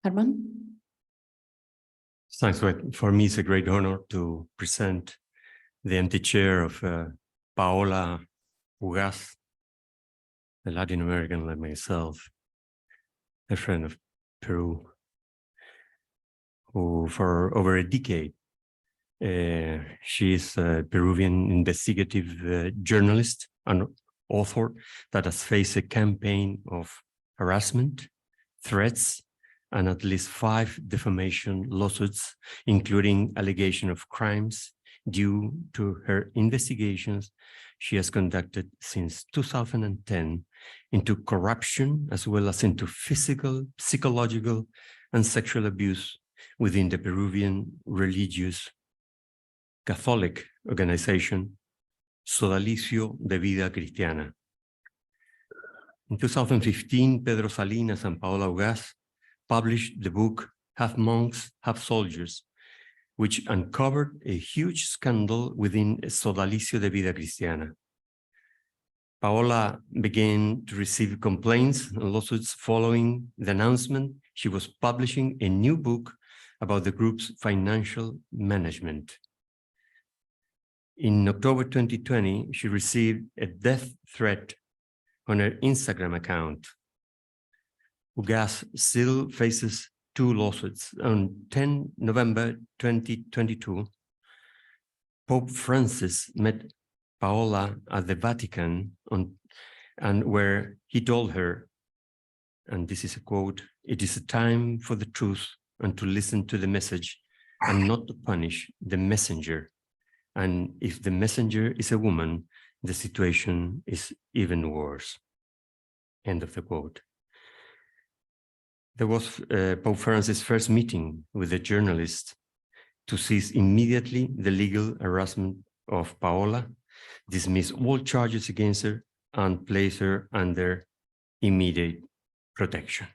Herman? Thanks. For me, it's a great honor to present the empty chair of Paola Ugaz, a Latin American like myself, a friend of Peru, who for over a decade, she is a Peruvian investigative journalist and author that has faced a campaign of harassment, threats, and at least 5 defamation lawsuits, including allegation of crimes due to her investigations she has conducted since 2010 into corruption, as well as into physical, psychological, and sexual abuse within the Peruvian religious Catholic organization, Sodalicio de Vida Cristiana. In 2015, Pedro Salinas and Paola Ugaz published the book Half Monks, Half Soldiers, which uncovered a huge scandal within Sodalicio de Vida Cristiana. Paola began to receive complaints and lawsuits following the announcement she was publishing a new book about the group's financial management. In October 2020, she received a death threat on her Instagram account. Ugaz still faces 2 lawsuits. On 10 November 2022, Pope Francis met Paola at the Vatican and where he told her, and this is a quote, "It is a time for the truth and to listen to the message and not to punish the messenger. And if the messenger is a woman, the situation is even worse." End of the quote. There was Pope Francis' first meeting with the journalist to cease immediately the legal harassment of Paola, dismiss all charges against her, and place her under immediate protection.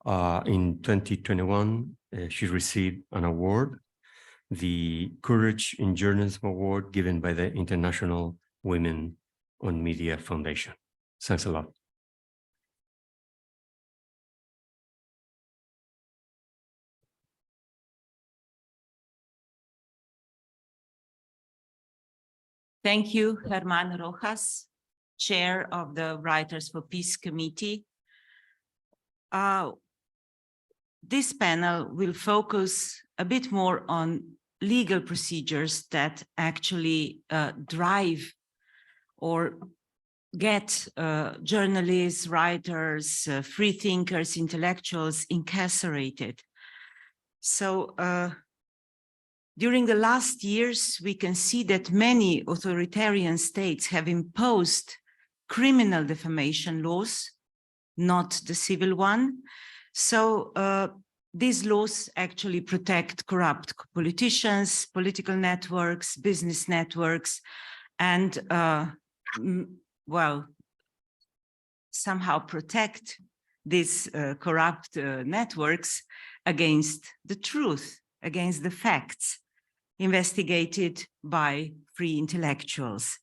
In 2021, she received an award, the Courage in Journalism Award, given by the International Women on Media Foundation. Thanks a lot. Thank you, Herman Rojas, Chair of the Writers for Peace Committee. This panel will focus a bit more on legal procedures that actually drive or get journalists, writers, free thinkers, intellectuals incarcerated. So during the last years, we can see that many authoritarian states have imposed criminal defamation laws, not the civil one. So these laws actually protect corrupt politicians, political networks, business networks, and well, somehow protect these corrupt networks against the truth, against the facts investigated by free intellectuals.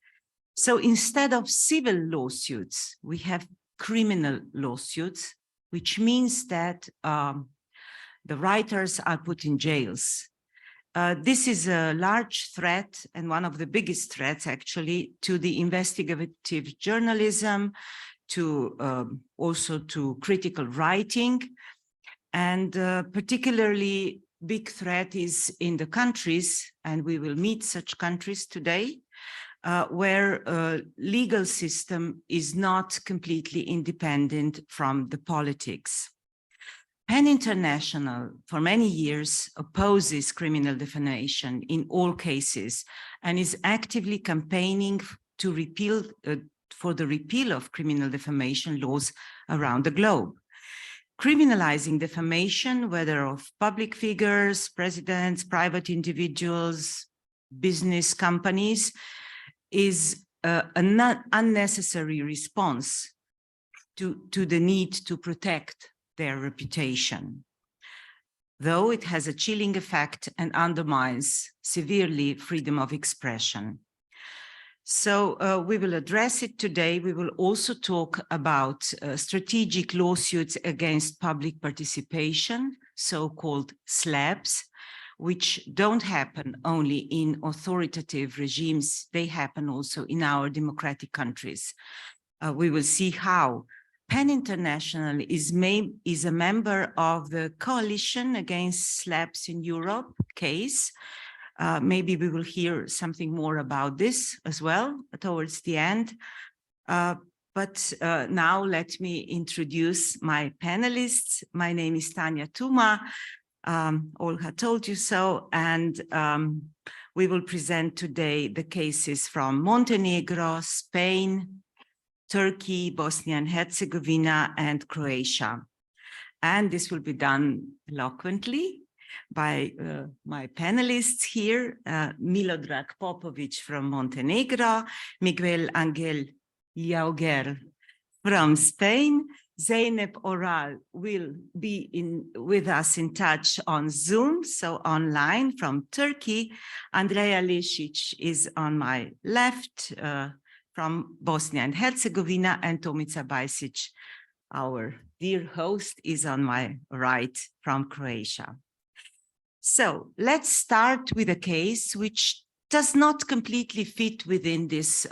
So instead of civil lawsuits, we have criminal lawsuits, which means that the writers are put in jails. This is a large threat, and one of the biggest threats actually, to the investigative journalism, to also to critical writing, and particularly big threat is in the countries, and we will meet such countries today, where legal system is not completely independent from the politics. PEN International, for many years, opposes criminal defamation in all cases and is actively campaigning to repeal, for the repeal of criminal defamation laws around the globe. Criminalizing defamation, whether of public figures, presidents, private individuals, business companies, is an unnecessary response to the need to protect their reputation, though it has a chilling effect and undermines severely freedom of expression. So we will address it today. We will also talk about strategic lawsuits against public participation, so-called SLAPs, which don't happen only in authoritative regimes, they happen also in our democratic countries. We will see how PEN International is a member of the Coalition Against SLAPs in Europe case. Maybe we will hear something more about this as well towards the end. But now let me introduce my panelists. My name is Tanja Tuma. Olga told you so. And we will present today the cases from Montenegro, Spain, Turkey, Bosnia and Herzegovina, and Croatia. And this will be done eloquently by my panelists here, Milorad Popović from Montenegro, Miquel Àngel Llauger from Spain. Zeynep Oral will be with us in touch on Zoom, so online from Turkey. Andrea Lešić is on my left from Bosnia and Herzegovina, and Tomica Bajsić, our dear host, is on my right from Croatia. So let's start with a case which does not completely fit within this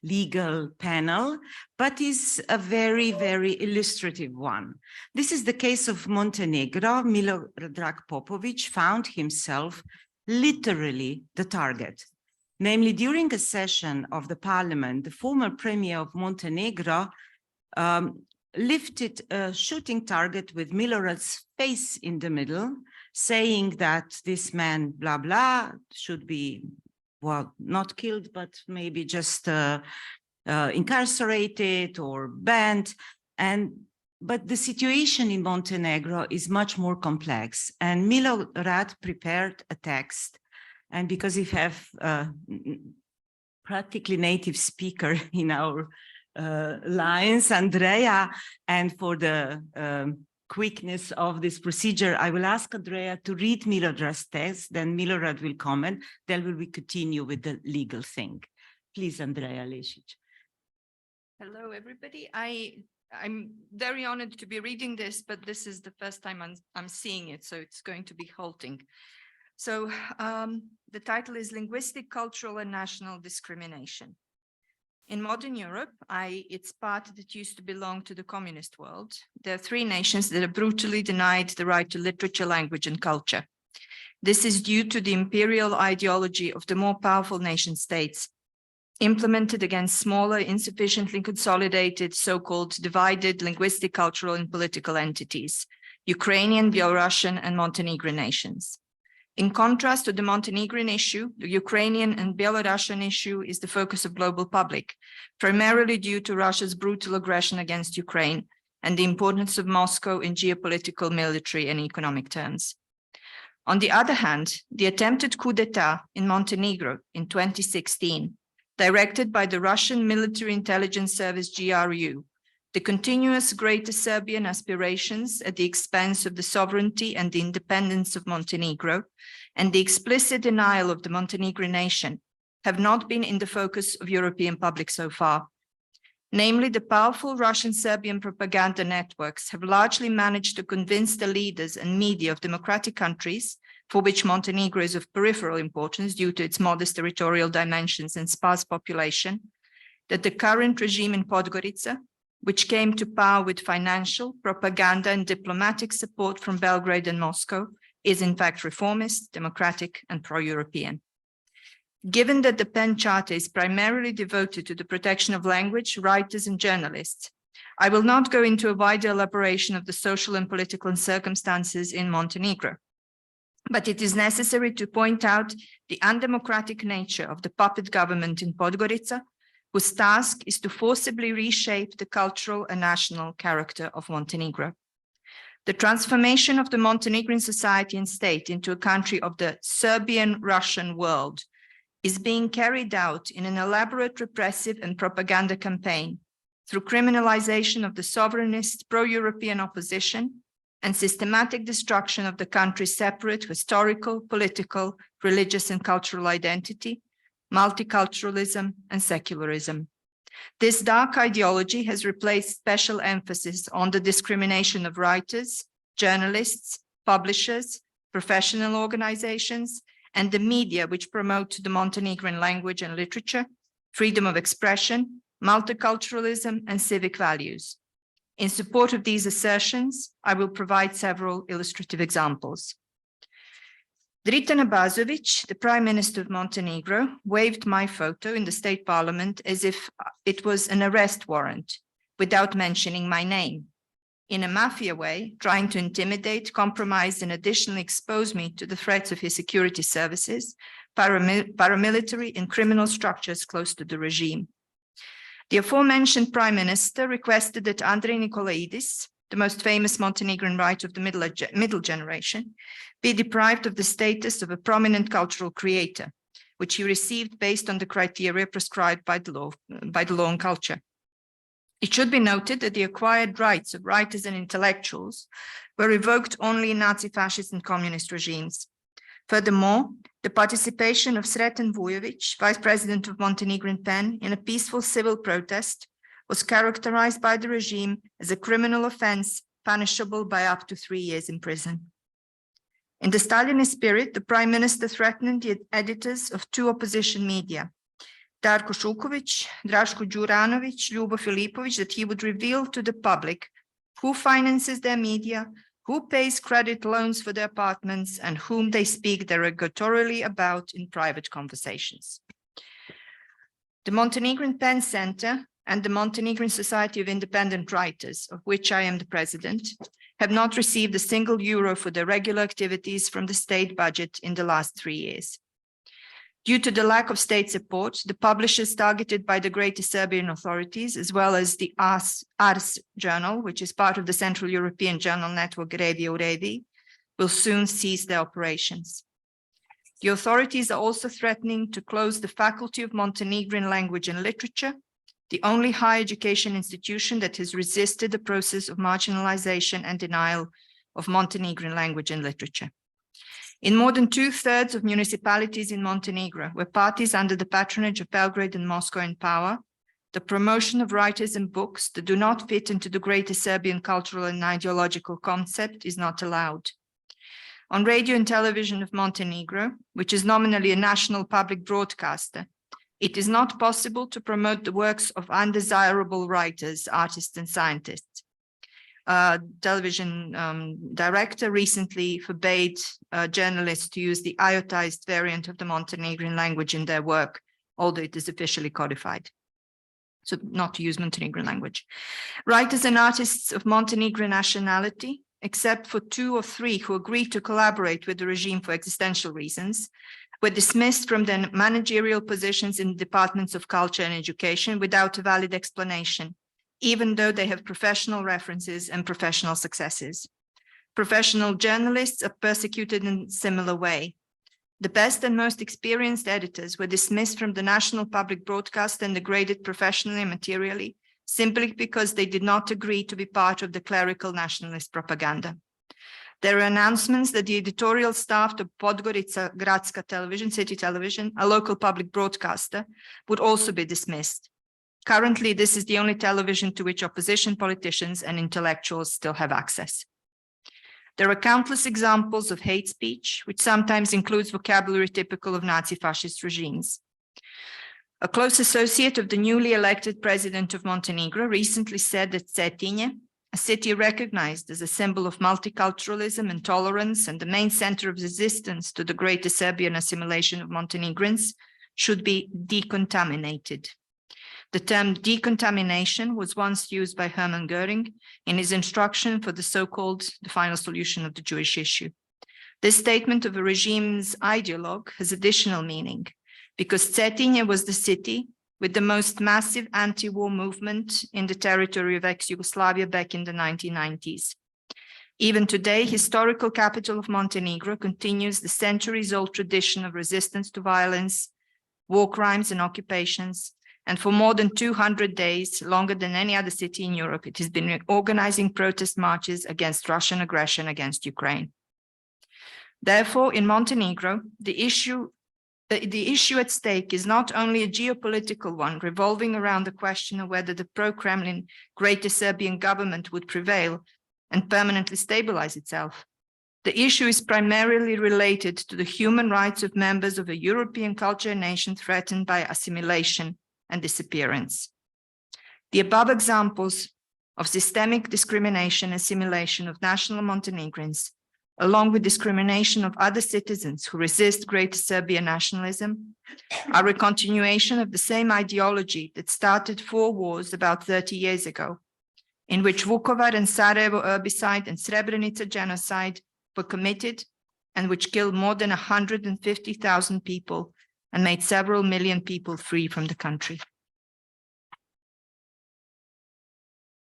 legal panel, but is a very, very illustrative one. This is the case of Montenegro. Milorad Popović found himself literally the target. Namely, during a session of the parliament, the former premier of Montenegro lifted a shooting target with Milorad's face in the middle, saying that this man, blah, blah, should be, well, not killed, but maybe just incarcerated or banned. But the situation in Montenegro is much more complex. And Milorad prepared a text. And because we have practically native speaker in our lines, Andrea, and for the quickness of this procedure, I will ask Andrea to read Milorad's text, then Milorad will comment, then we will continue with the legal thing. Please, Andrea Lešić. Hello, everybody. I'm very honored to be reading this, but this is the first time I'm seeing it, so it's going to be halting. So the title is Linguistic, Cultural and National Discrimination. In modern Europe, its part that used to belong to the communist world, there are three nations that are brutally denied the right to literature, language, and culture. This is due to the imperial ideology of the more powerful nation states, implemented against smaller, insufficiently consolidated, so-called divided linguistic, cultural, and political entities, Ukrainian, Belarusian, and Montenegrin nations. In contrast to the Montenegrin issue, the Ukrainian and Belarusian issue is the focus of global public, primarily due to Russia's brutal aggression against Ukraine and the importance of Moscow in geopolitical, military, and economic terms. On the other hand, the attempted coup d'etat in Montenegro in 2016, directed by the Russian military intelligence service GRU, the continuous greater Serbian aspirations at the expense of the sovereignty and the independence of Montenegro, and the explicit denial of the Montenegrin nation have not been in the focus of European public so far. Namely, the powerful Russian-Serbian propaganda networks have largely managed to convince the leaders and media of democratic countries, for which Montenegro is of peripheral importance due to its modest territorial dimensions and sparse population, that the current regime in Podgorica, which came to power with financial, propaganda, and diplomatic support from Belgrade and Moscow, is in fact reformist, democratic, and pro-European. Given that the PEN Charter is primarily devoted to the protection of language, writers, and journalists, I will not go into a wider elaboration of the social and political circumstances in Montenegro, but it is necessary to point out the undemocratic nature of the puppet government in Podgorica, whose task is to forcibly reshape the cultural and national character of Montenegro. The transformation of the Montenegrin society and state into a country of the Serbian-Russian world is being carried out in an elaborate repressive and propaganda campaign through criminalization of the sovereignist pro-European opposition and systematic destruction of the country's separate historical, political, religious, and cultural identity, multiculturalism, and secularism. This dark ideology has replaced special emphasis on the discrimination of writers, journalists, publishers, professional organizations, and the media which promote the Montenegrin language and literature, freedom of expression, multiculturalism, and civic values. In support of these assertions, I will provide several illustrative examples. Dritana Bazović, the Prime Minister of Montenegro, waved my photo in the state parliament as if it was an arrest warrant, without mentioning my name, in a mafia way, trying to intimidate, compromise, and additionally expose me to the threats of his security services, paramilitary, and criminal structures close to the regime. The aforementioned Prime Minister requested that Andrea Nicolaidis, the most famous Montenegrin writer of the middle generation, be deprived of the status of a prominent cultural creator, which he received based on the criteria prescribed by the law on culture. It should be noted that the acquired rights of writers and intellectuals were revoked only in Nazi, fascist, and communist regimes. Furthermore, the participation of Sreten Vujović, Vice President of Montenegrin PEN, in a peaceful civil protest was characterized by the regime as a criminal offense punishable by up to 3 years in prison. In the Stalinist spirit, the Prime Minister threatened the editors of 2 opposition media, Darko Šuković, Draško Đuranović, Ljubo Filipović, that he would reveal to the public who finances their media, who pays credit loans for their apartments, and whom they speak derogatorily about in private conversations. The Montenegrin PEN Center and the Montenegrin Society of Independent Writers, of which I am the president, have not received a single euro for their regular activities from the state budget in the last 3 years. Due to the lack of state support, the publishers targeted by the Greater Serbian authorities, as well as the Ars journal, which is part of the Central European Journal Network Revija u Reviji, will soon cease their operations. The authorities are also threatening to close the Faculty of Montenegrin Language and Literature, the only higher education institution that has resisted the process of marginalization and denial of Montenegrin language and literature. In more than 2/3 of municipalities in Montenegro, where parties under the patronage of Belgrade and Moscow are in power, the promotion of writers and books that do not fit into the greater Serbian cultural and ideological concept is not allowed. On radio and television of Montenegro, which is nominally a national public broadcaster, it is not possible to promote the works of undesirable writers, artists, and scientists. Television director recently forbade journalists to use the iotized variant of the Montenegrin language in their work, although it is officially codified. So not to use Montenegrin language. Writers and artists of Montenegrin nationality, except for 2 or 3 who agreed to collaborate with the regime for existential reasons, were dismissed from their managerial positions in departments of culture and education without a valid explanation, even though they have professional references and professional successes. Professional journalists are persecuted in a similar way. The best and most experienced editors were dismissed from the national public broadcast and degraded professionally and materially, simply because they did not agree to be part of the clerical nationalist propaganda. There are announcements that the editorial staff of Podgorica Gradska Television, City Television, a local public broadcaster, would also be dismissed. Currently, this is the only television to which opposition politicians and intellectuals still have access. There are countless examples of hate speech, which sometimes includes vocabulary typical of Nazi-fascist regimes. A close associate of the newly elected president of Montenegro recently said that Cetinje, a city recognized as a symbol of multiculturalism and tolerance and the main center of resistance to the greater Serbian assimilation of Montenegrins, should be decontaminated. The term decontamination was once used by Hermann Göring in his instruction for the so-called the final solution of the Jewish issue. This statement of a regime's ideologue has additional meaning because Cetinje was the city with the most massive anti-war movement in the territory of ex-Yugoslavia back in the 1990s. Even today, historical capital of Montenegro continues the centuries-old tradition of resistance to violence, war crimes and occupations, and for more than 200 days, longer than any other city in Europe, it has been organizing protest marches against Russian aggression against Ukraine. Therefore, in Montenegro, the issue The issue at stake is not only a geopolitical one revolving around the question of whether the pro-Kremlin Greater Serbian government would prevail and permanently stabilize itself. The issue is primarily related to the human rights of members of a European culture nation threatened by assimilation and disappearance. The above examples of systemic discrimination and assimilation of national Montenegrins, along with discrimination of other citizens who resist Greater Serbia nationalism, are a continuation of the same ideology that started 4 wars about 30 years ago, in which Vukovar and Sarajevo herbicide and Srebrenica genocide were committed and which killed more than 150,000 people and made several million people free from the country.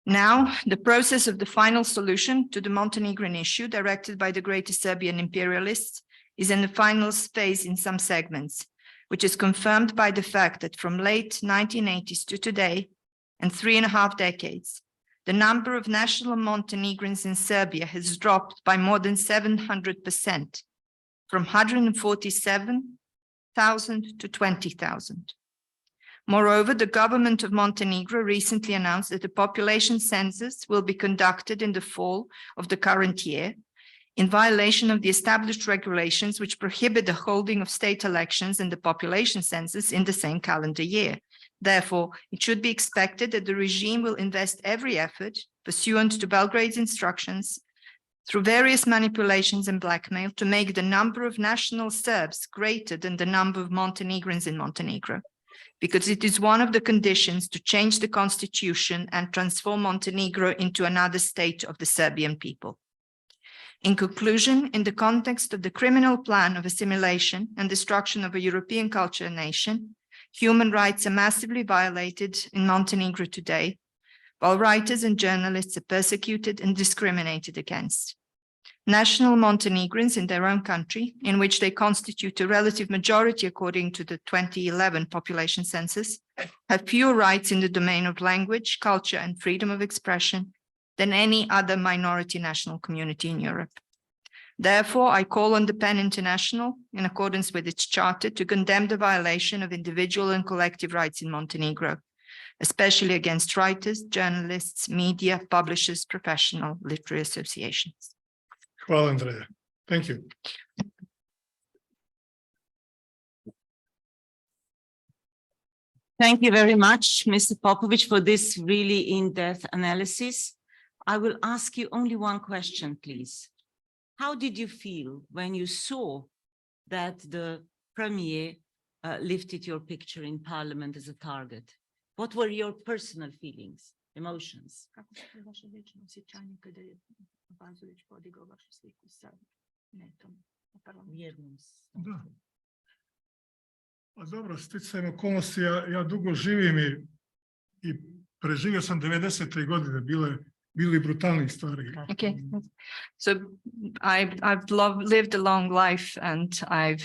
Now, the process of the final solution to the Montenegrin issue directed by the Greater Serbian imperialists is in the final phase in some segments, which is confirmed by the fact that from late 1980s to today, and 3.5 decades, the number of national Montenegrins in Serbia has dropped by more than 700%, from 147,000 to 20,000. Moreover, the government of Montenegro recently announced that the population census will be conducted in the fall of the current year, in violation of the established regulations which prohibit the holding of state elections and the population census in the same calendar year. Therefore, it should be expected that the regime will invest every effort, pursuant to Belgrade's instructions, through various manipulations and blackmail, to make the number of national Serbs greater than the number of Montenegrins in Montenegro, because it is one of the conditions to change the constitution and transform Montenegro into another state of the Serbian people. In conclusion, in the context of the criminal plan of assimilation and destruction of a European culture nation, human rights are massively violated in Montenegro today, while writers and journalists are persecuted and discriminated against. National Montenegrins in their own country, in which they constitute a relative majority according to the 2011 population census, have fewer rights in the domain of language, culture, and freedom of expression than any other minority national community in Europe. Therefore, I call on the PEN International, in accordance with its charter, to condemn the violation of individual and collective rights in Montenegro, especially against writers, journalists, media, publishers, professional literary associations. Hvala, Andrea. Thank you. Thank you very much, Mr. Popović, for this really in-depth analysis. I will ask you only one question, please. How did you feel when you saw that the premier lifted your picture in parliament as a target? What were your personal feelings, emotions? Da. Pa dobro, sticajem okolnosti, ja dugo živim i preživio sam 90. godine, bili brutalnih stvari. Okay, so I've lived a long life and I've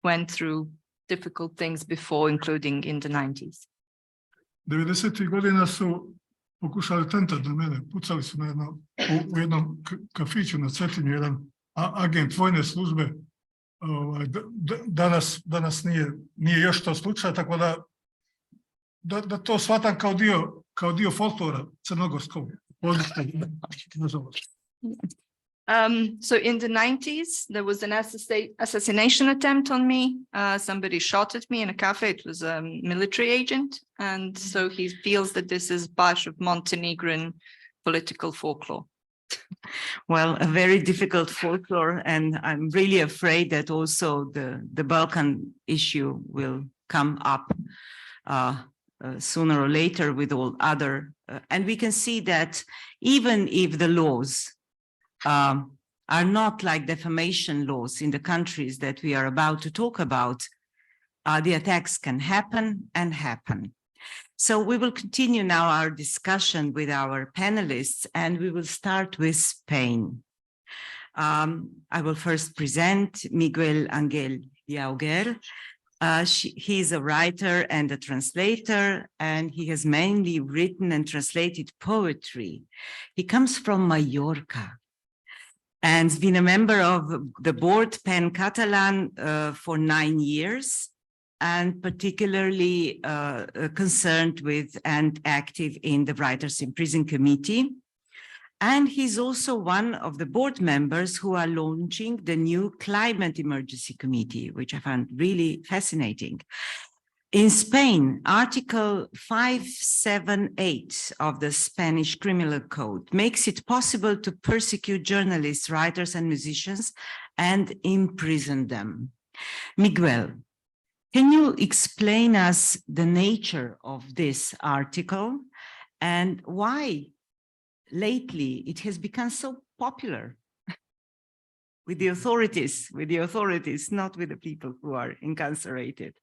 went through difficult things before, including in the 90s. 90. godina su pokušali atentat na mene, pucali su u jednom kafiću na Cetinju, jedan agent vojne službe. Danas nije još to slučaj, tako da to shvatam kao dio folklora crnogorskog. So in the 90s, there was an assassination attempt on me. Somebody shot at me in a cafe. It was a military agent. And so he feels that this is part of Montenegrin political folklore. Well, a very difficult folklore, and I'm really afraid that also the Balkan issue will come up sooner or later with all other. And we can see that even if the laws are not like defamation laws in the countries that we are about to talk about, the attacks can happen and happen. So we will continue now our discussion with our panelists, and we will start with Spain. I will first present Miquel Àngel Llauger. He is a writer and a translator, and he has mainly written and translated poetry. He comes from Mallorca. and been a member of the board PEN Catalan for 9 years, and particularly concerned with and active in the Writers in Prison Committee. And he's also one of the board members who are launching the new Climate Emergency Committee, which I found really fascinating. In Spain, Article 578 of the Spanish Criminal Code makes it possible to persecute journalists, writers, and musicians and imprison them. Miquel, can you explain us the nature of this article and why lately it has become so popular with the authorities, not with the people who are incarcerated?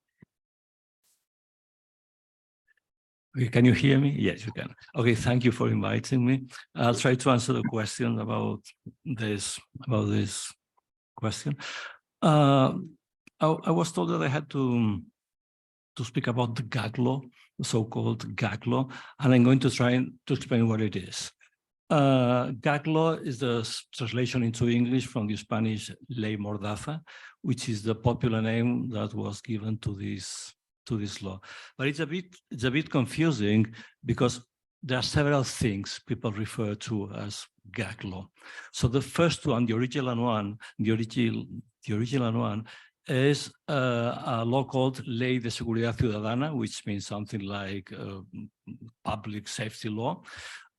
Can you hear me? Yes, you can. Okay, thank you for inviting me. I'll try to answer the question about this question. I was told that I had to speak about the gag law, the so-called gag law, and I'm going to try to explain what it is. Gag law is the translation into English from the Spanish ley mordaza, which is the popular name that was given to this law. But it's a bit confusing because there are several things people refer to as gag law. So the first one, the original one is a law called Ley de Seguridad Ciudadana, which means something like public safety law.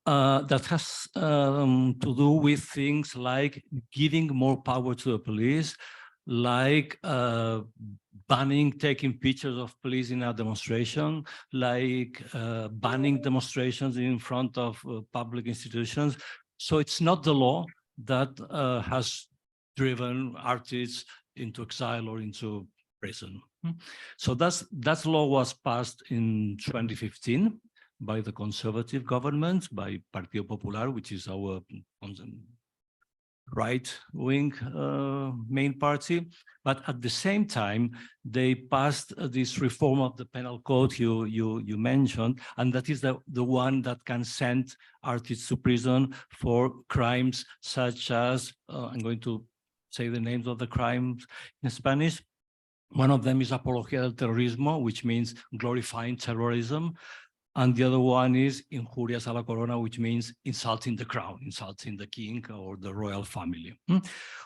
That has to do with things like giving more power to the police, like banning taking pictures of police in a demonstration, like banning demonstrations in front of public institutions. So it's not the law that has driven artists into exile or into prison. So that law was passed in 2015 by the conservative government, by Partido Popular, which is our right-wing main party. But at the same time, they passed this reform of the penal code you mentioned, and that is the one that can send artists to prison for crimes such as, I'm going to say the names of the crimes in Spanish. One of them is apología del terrorismo, which means glorifying terrorism. And the other one is injurias a la corona, which means insulting the crown, insulting the king or the royal family.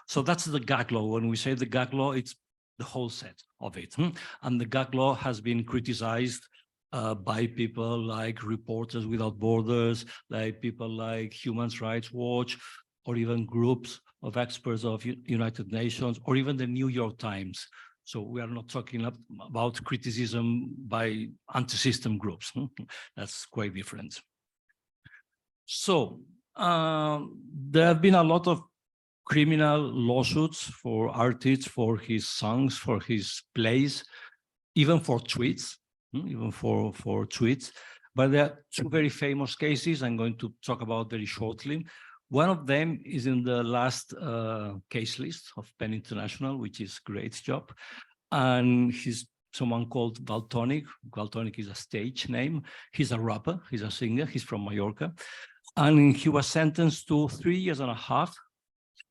So that's the gag law. When we say the gag law, it's the whole set of it. And the gag law has been criticized by people like Reporters Without Borders, like people like Human Rights Watch, or even groups of experts of United Nations, or even the New York Times. So we are not talking about criticism by anti-system groups. That's quite different. So there have been a lot of criminal lawsuits for artists, for his songs, for his plays, even for tweets, But there are two very famous cases I'm going to talk about very shortly. One of them is in the last case list of PEN International, which is a great job. And he's someone called Valtonyc. Valtonyc is a stage name. He's a rapper, he's a singer, he's from Mallorca. And he was sentenced to 3.5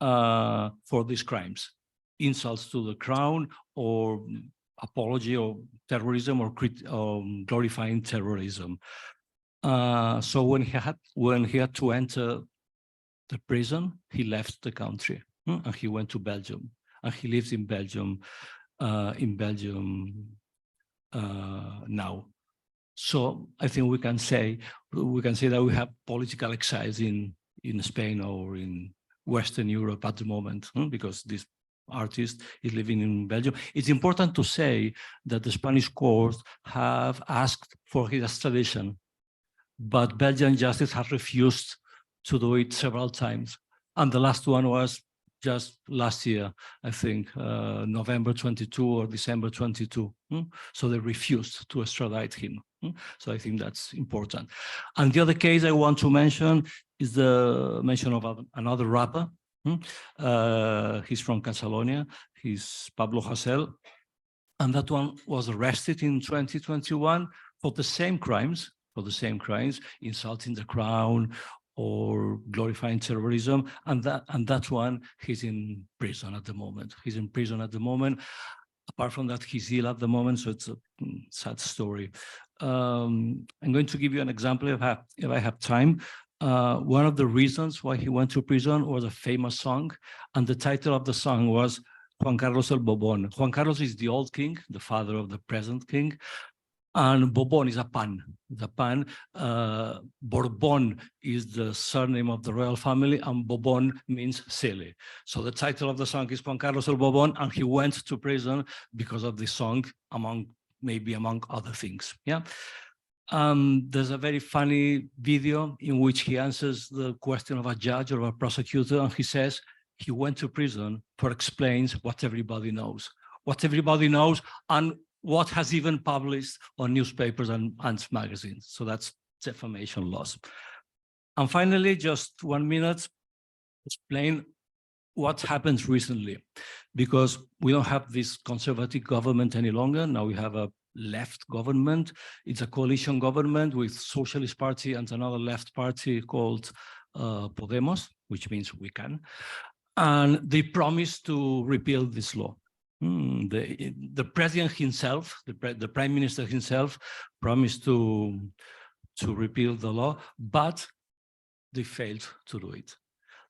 years for these crimes. Insults to the crown, or apology of terrorism, or glorifying terrorism. So when he had to enter the prison, he left the country and he went to Belgium, and he lives in Belgium now. So I think we can say that we have political exiles in Spain or in Western Europe at the moment, because this artist is living in Belgium. It's important to say that the Spanish courts have asked for his extradition, but Belgian justice has refused to do it several times. And the last one was just last year, I think, November 22 or December 22. So they refused to extradite him. So I think that's important. And the other case I want to mention is the mention of another rapper. He's from Catalonia. He's Pablo Hasél. And that one was arrested in 2021 for the same crimes, insulting the crown, or glorifying terrorism, and that one, he's in prison at the moment. He's in prison at the moment. Apart from that, he's ill at the moment, so it's a sad story. I'm going to give you an example if I have time. One of the reasons why he went to prison was a famous song, and the title of the song was Juan Carlos el Bobón. Juan Carlos is the old king, the father of the present king, and Bobón is a pan. The pan. Bourbon is the surname of the royal family, and Bobón means silly. So the title of the song is Juan Carlos el Bobón, and he went to prison because of this song, among other things. Yeah. There's a very funny video in which he answers the question of a judge or a prosecutor, and he says he went to prison for explains what everybody knows. What everybody knows, and what has even published on newspapers and magazines. So that's defamation laws. And finally, just 1 minute, explain what happened recently, because we don't have this conservative government any longer. Now we have a left government. It's a coalition government with Socialist Party and another left party called Podemos, which means we can. And they promised to repeal this law. The president himself, the prime minister himself, promised to repeal the law, but they failed to do it.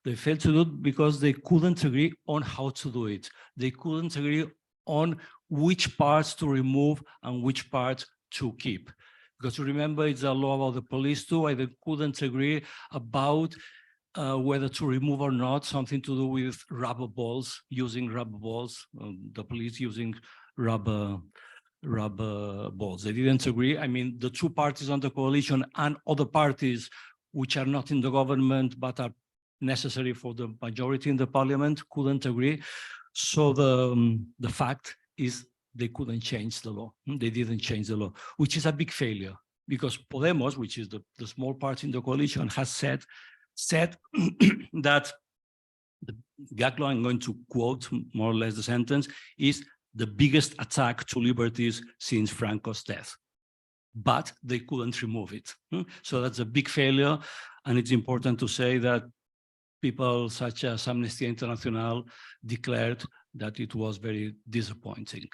They failed to do it because they couldn't agree on how to do it. They couldn't agree on which parts to remove and which parts to keep. Because remember, it's a law about the police too. They couldn't agree about whether to remove or not, something to do with rubber balls, using rubber balls, the police using rubber balls. They didn't agree. I mean, the two parties on the coalition and other parties which are not in the government but are necessary for the majority in the parliament couldn't agree. So the fact is they couldn't change the law. They didn't change the law, which is a big failure, because Podemos, which is the small party in the coalition, has said that the gag law, I'm going to quote more or less the sentence, is the biggest attack to liberties since Franco's death. But they couldn't remove it. So that's a big failure. And it's important to say that people such as Amnesty International declared that it was very disappointing.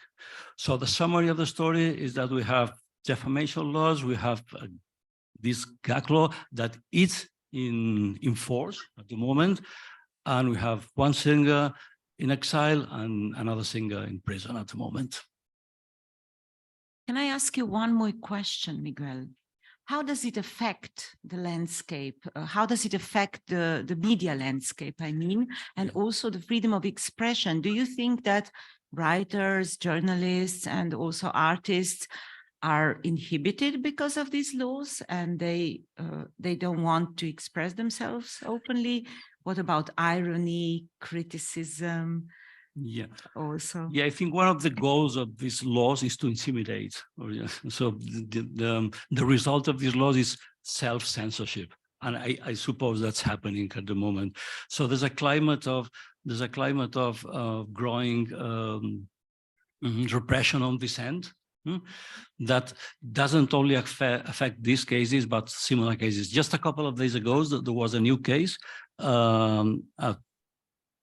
So the summary of the story is that we have defamation laws, we have this gag law that is in force at the moment, and we have one singer in exile and another singer in prison at the moment. Can I ask you one more question, Miquel? How does it affect the landscape? How does it affect the media landscape, I mean, and also the freedom of expression? Do you think that writers, journalists, and also artists are inhibited because of these laws and they don't want to express themselves openly? What about irony, criticism? Yeah. Also. Yeah, I think one of the goals of these laws is to intimidate. So the result of these laws is self-censorship, and I suppose that's happening at the moment. So there's a climate of growing repression on dissent. That doesn't only affect these cases, but similar cases. Just a couple of days ago, there was a new case, a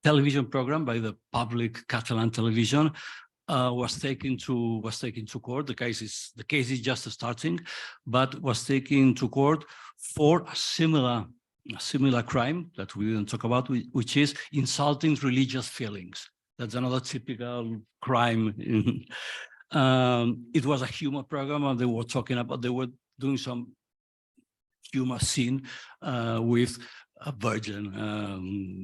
television program by the public Catalan television was taken to court. The case is just starting, but was taken to court for a similar crime that we didn't talk about, which is insulting religious feelings. That's another typical crime. It was a humor program, and they were doing some humor scene with a virgin,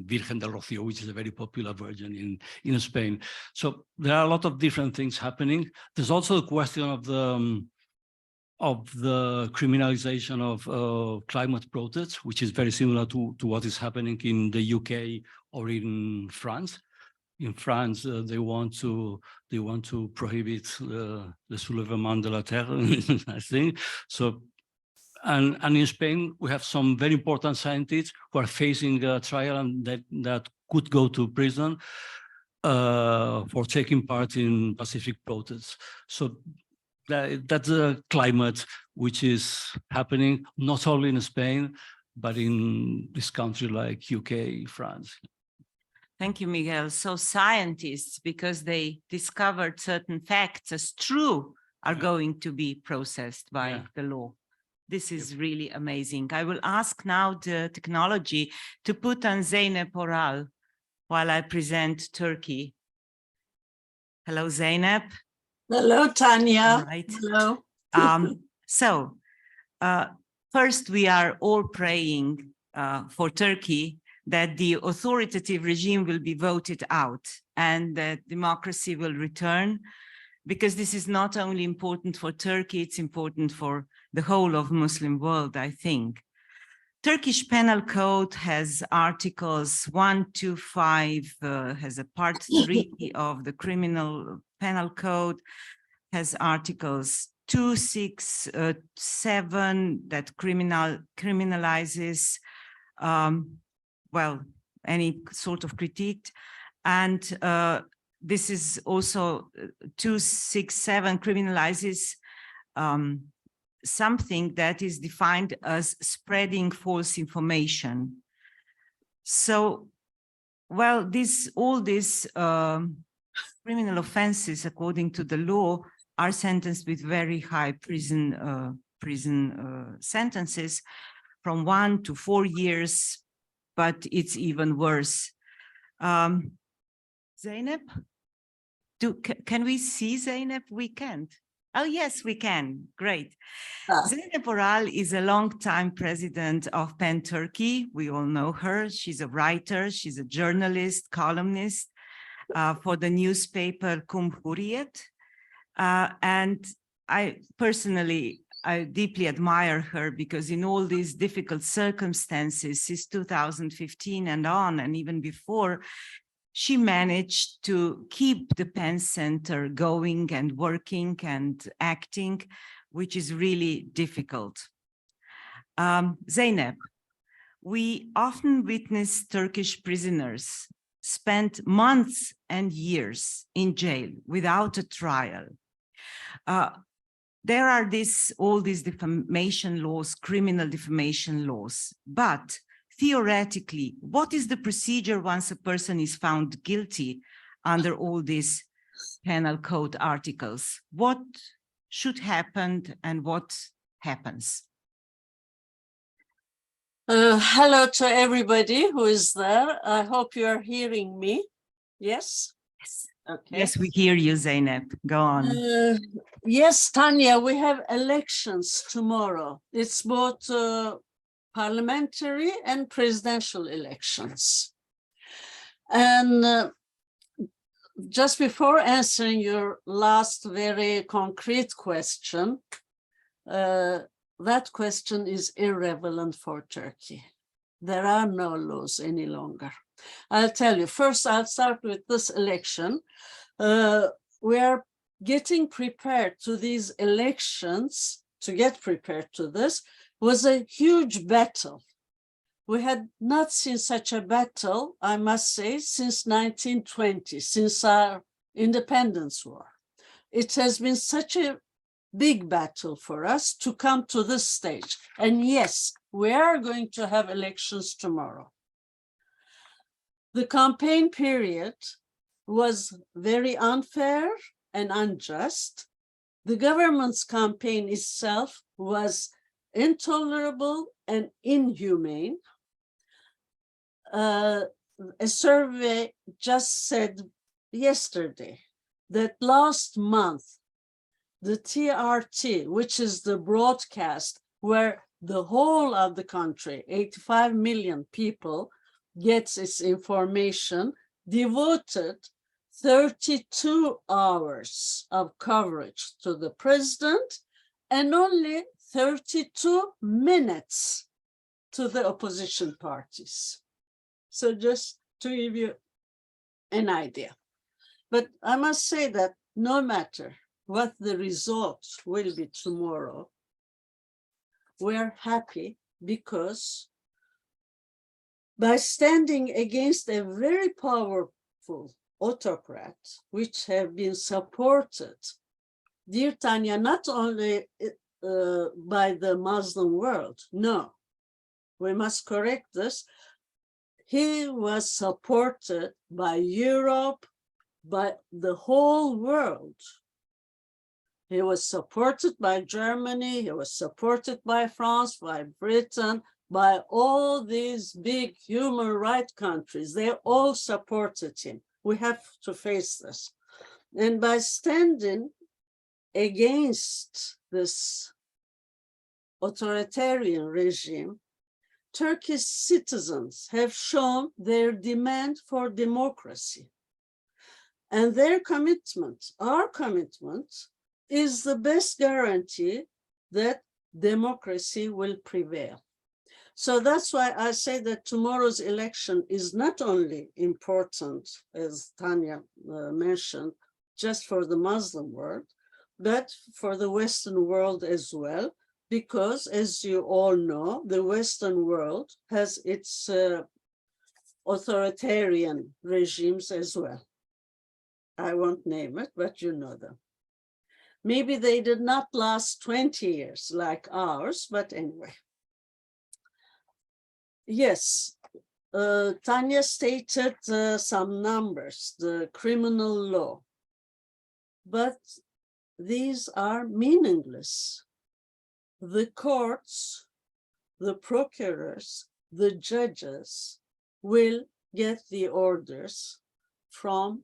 Virgen del Rocío, which is a very popular virgin in Spain. So there are a lot of different things happening. There's also the question of the criminalization of climate protests, which is very similar to what is happening in the UK or in France. In France, they want to prohibit the soulèvement de la terre, I think. So. And in Spain, we have some very important scientists who are facing a trial and that could go to prison for taking part in Pacific protests. So that's a climate which is happening not only in Spain, but in this country like UK, France. Thank you, Miquel. So scientists, because they discovered certain facts as true, are going to be processed by the law. This is really amazing. I will ask now the technology to put on Zeynep Oral while I present Turkey. Hello, Zeynep. Hello, Tanja. All right. Hello. First, we are all praying for Turkey that the authoritative regime will be voted out and that democracy will return, because this is not only important for Turkey, it's important for the whole of Muslim world, I think. Turkish Penal Code has articles 1 to 5, has a part 3 of the Criminal Penal Code, has articles 2, 6, 7 that criminalizes, well, any sort of critique. And this is also 267 criminalizes something that is defined as spreading false information. So, well, all these criminal offenses, according to the law, are sentenced with very high prison sentences from 1 to 4 years, but it's even worse. Zeynep, can we see Zeynep? We can't. Oh, yes, we can. Great. Zeynep Oral is a longtime president of PEN Turkey. We all know her. She's a writer. She's a journalist, columnist for the newspaper Cumhuriyet. And I deeply admire her, because in all these difficult circumstances since 2015 and on, and even before, she managed to keep the PEN Center going and working and acting, which is really difficult. Zeynep, we often witness Turkish prisoners spend months and years in jail without a trial. There are all these defamation laws, criminal defamation laws, but theoretically, what is the procedure once a person is found guilty under all these penal code articles? What should happen and what happens? Hello to everybody who is there. I hope you are hearing me. Yes? Yes. Okay. Yes, we hear you, Zeynep. Go on. Yes, Tanja, we have elections tomorrow. It's both parliamentary and presidential elections. And just before answering your last very concrete question, that question is irrelevant for Turkey. There are no laws any longer. I'll tell you. First, I'll start with this election. We are getting prepared to these elections. To get prepared to this was a huge battle. We had not seen such a battle, I must say, since 1920, since our independence war. It has been such a big battle for us to come to this stage. And yes, we are going to have elections tomorrow. The campaign period was very unfair and unjust. The government's campaign itself was intolerable and inhumane. A survey just said yesterday that last month, the TRT, which is the broadcast where the whole of the country, 85 million people, gets its information, devoted 32 hours of coverage to the president and only 32 minutes to the opposition parties. So just to give you an idea. But I must say that no matter what the results will be tomorrow, we're happy because by standing against a very powerful autocrat, which have been supported, dear Tanja, not only by the Muslim world, no. we must correct this. He was supported by Europe, by the whole world. He was supported by Germany, he was supported by France, by Britain, by all these big human rights countries. They all supported him. We have to face this. And by standing against this authoritarian regime, Turkish citizens have shown their demand for democracy. And their commitment, our commitment, is the best guarantee that democracy will prevail. So that's why I say that tomorrow's election is not only important, as Tanja mentioned, just for the Muslim world, but for the Western world as well, because as you all know, the Western world has its authoritarian regimes as well. I won't name it, but you know them. Maybe they did not last 20 years like ours, but anyway. Yes, Tanja stated some numbers, the criminal law, but these are meaningless. The courts, the procurers, the judges will get the orders from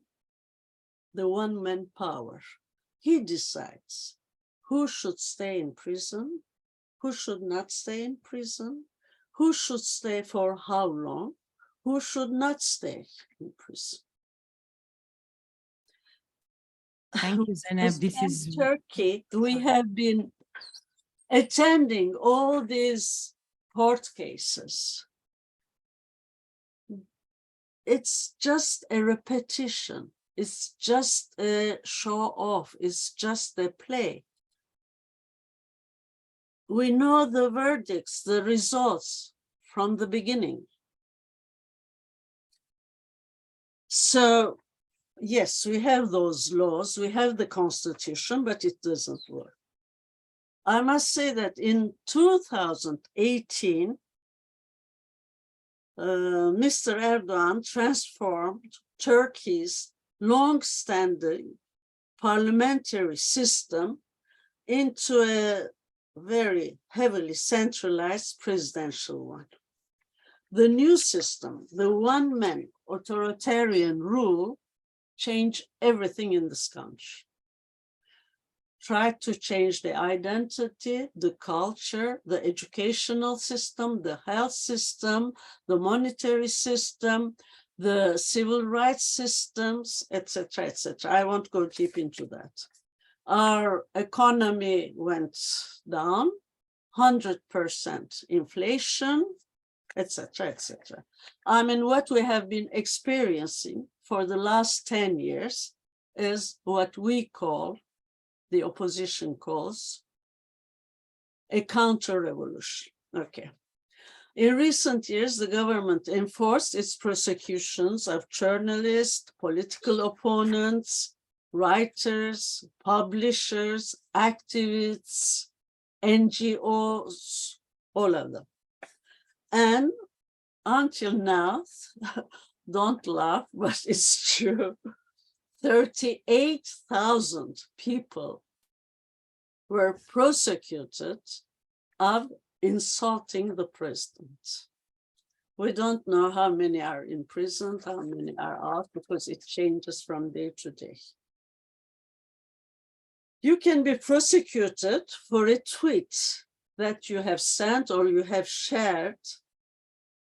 the one-man power. He decides who should stay in prison, who should not stay in prison, who should stay for how long, who should not stay in prison. Thank you, Zeynep. This In is Turkey, we have been attending all these court cases. It's just a repetition. It's just a show off. It's just a play. We know the verdicts, the results from the beginning. So, yes, we have those laws, we have the constitution, but it doesn't work. I must say that in 2018, Mr. Erdogan transformed Turkey's long-standing parliamentary system into a very heavily centralized presidential one. The new system, the one-man authoritarian rule, changed everything in this country. Tried to change the identity, the culture, the educational system, the health system, the monetary system, the civil rights systems, etc., etc. I won't go deep into that. Our economy went down, 100% inflation, etc., etc. I mean, what we have been experiencing for the last 10 years is what we call, the opposition calls, a counter-revolution. Okay. In recent years, the government enforced its prosecutions of journalists, political opponents, writers, publishers, activists, NGOs, all of them. And until now, don't laugh, but it's true, 38,000 people were prosecuted of insulting the president. We don't know how many are in prison, how many are out, because it changes from day to day. You can be prosecuted for a tweet that you have sent or you have shared,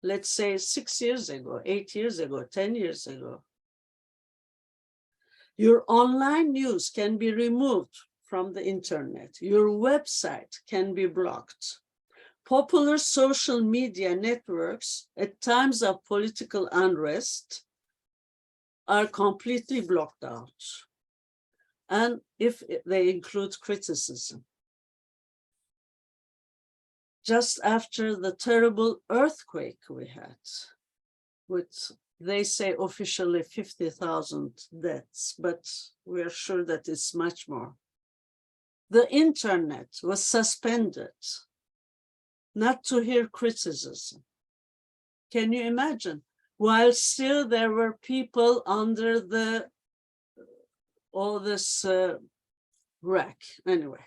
let's say 6 years ago, 8 years ago, 10 years ago. Your online news can be removed from the internet. Your website can be blocked. Popular social media networks at times of political unrest are completely blocked out. And if they include criticism. Just after the terrible earthquake we had, with they say officially 50,000 deaths, but we're sure that it's much more. The internet was suspended, not to hear criticism, Can you imagine? While still there were people under the all this wreck. Anyway,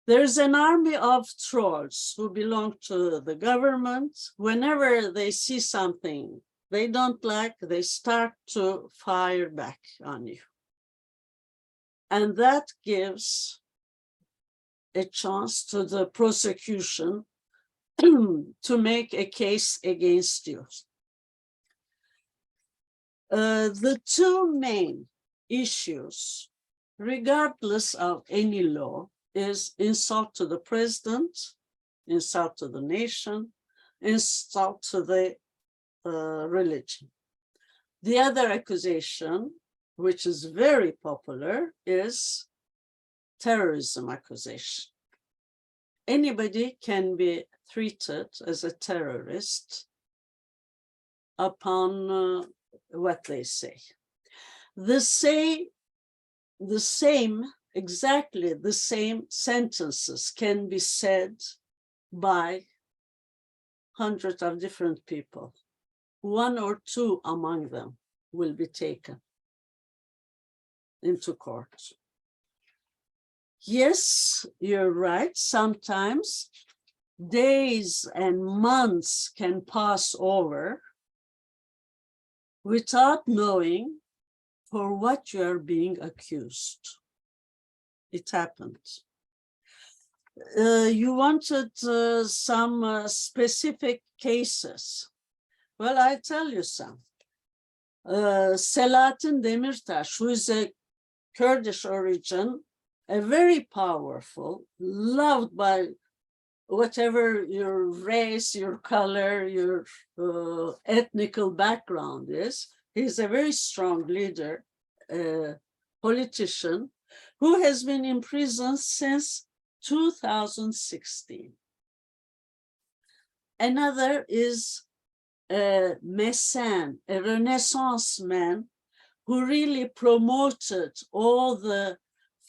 there's an army of trolls who belong to the government. Whenever they see something they don't like, they start to fire back on you. And that gives a chance to the prosecution to make a case against you. The two main issues, regardless of any law, is insult to the president, insult to the nation, insult to the religion. The other accusation, which is very popular, is terrorism accusation. Anybody can be treated as a terrorist upon what they say. Exactly the same sentences can be said by hundreds of different people. One or two among them will be taken into court. Yes, you're right. Sometimes days and months can pass over without knowing for what you are being accused. It happened. You wanted some specific cases. Well, I tell you some. Selahattin Demirtas, who is a Kurdish origin, a very powerful, loved by whatever your race, your color, your ethnical background is. He's a very strong leader, politician, who has been in prison since 2016. Another is a Mecen, a Renaissance man, who really promoted all the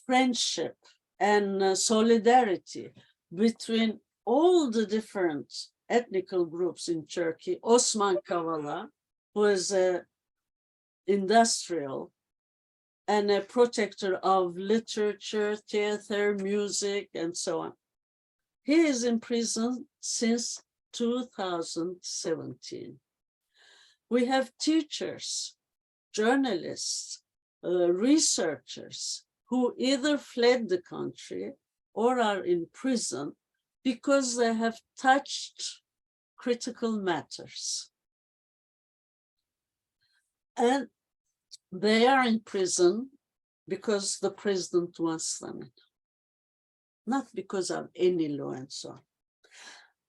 friendship and solidarity between all the different ethnical groups in Turkey. Osman Kavala, who is an industrial and a protector of literature, theater, music, and so on. He is in prison since 2017. We have teachers, journalists, researchers who either fled the country or are in prison because they have touched critical matters. And they are in prison because the president wants them in, not because of any law and so on.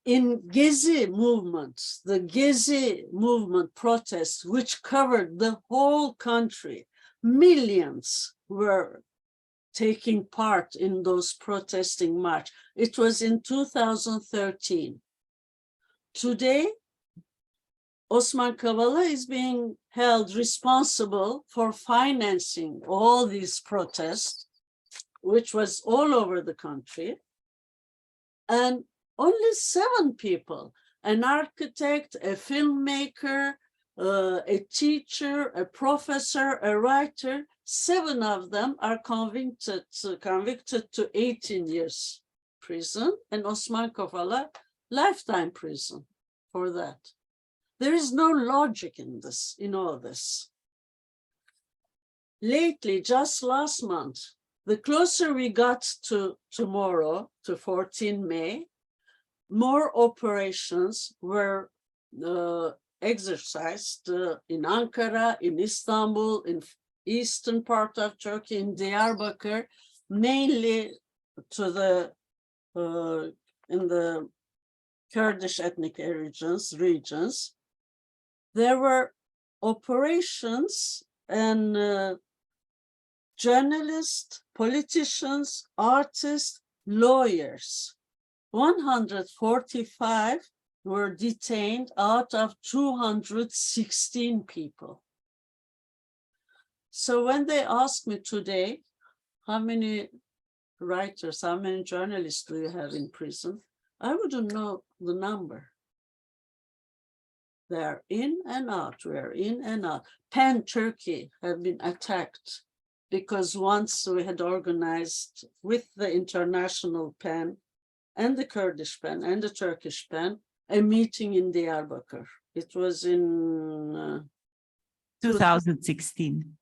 In Gezi movement, the Gezi movement protests, which covered the whole country, millions were taking part in those protesting march. It was in 2013. Today, Osman Kavala is being held responsible for financing all these protests, which was all over the country. And only 7 people, an architect, a filmmaker, a teacher, a professor, a writer, 7 of them are convicted to 18 years prison, and Osman Kavala, lifetime prison for that. There is no logic in this, in all this. Lately, just last month, the closer we got to tomorrow, to 14 May, more operations were exercised in Ankara, in Istanbul, in eastern part of Turkey, in Diyarbakir, mainly to the in the Kurdish ethnic regions. There were operations and journalists, politicians, artists, lawyers. 145 were detained out of 216 people. So when they asked me today, how many writers, how many journalists do you have in prison? I wouldn't know the number. They're in and out. We're in and out. Pan-Turkey have been attacked because once we had organized with the international PAN and the Kurdish PAN and the Turkish PAN a meeting in Diyarbakir. It was in 2016.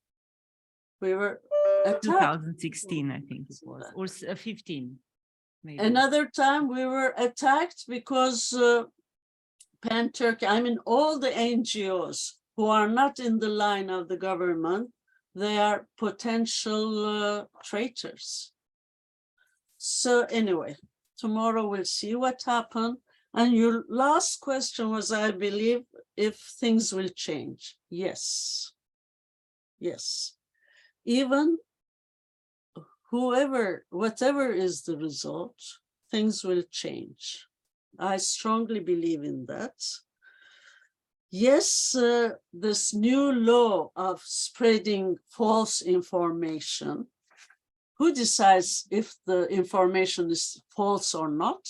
we were attacked. 2016, I think it was, or 15. Maybe. Another time we were attacked because Pan-Turkey, I mean, all the NGOs who are not in the line of the government, they are potential traitors. So anyway, tomorrow we'll see what happened. And your last question was, I believe, if things will change. Yes. Yes. Even whatever is the result, things will change. I strongly believe in that. Yes, this new law of spreading false information, who decides if the information is false or not?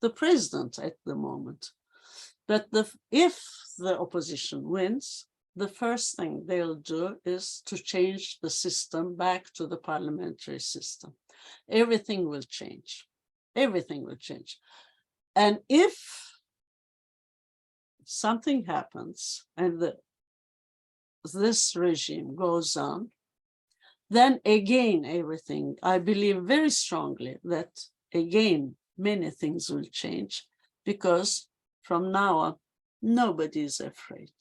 The president at the moment. But if the opposition wins, the first thing they'll do is to change the system back to the parliamentary system. Everything will change. Everything will change. And if something happens and this regime goes on, then again, everything, I believe very strongly that again, many things will change because from now on, nobody is afraid.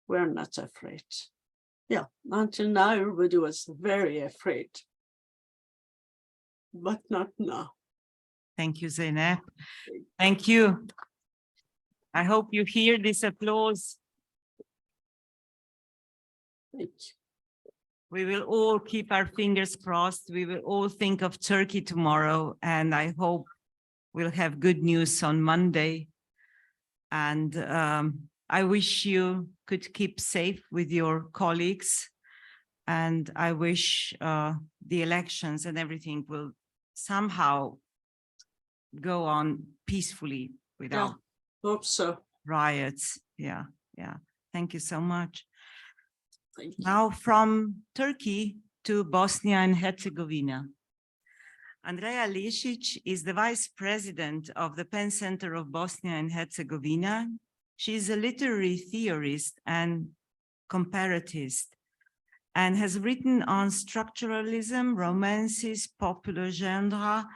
We're not afraid. Yeah, until now, everybody was very afraid, but not now. Thank you, Zeynep. Thank you. I hope you hear this applause. Thank you. We will all keep our fingers crossed. We will all think of Turkey tomorrow, and I hope we'll have good news on Monday. And I wish you could keep safe with your colleagues. And I wish the elections and everything will somehow go on peacefully without Hope so. riots. Yeah, yeah. Thank you so much. Thank you. Now from Turkey to Bosnia and Herzegovina. Andrea Lešić is the vice president of the Penn Center of Bosnia and Herzegovina. She is a literary theorist and comparatist and has written on structuralism, romances, popular genre,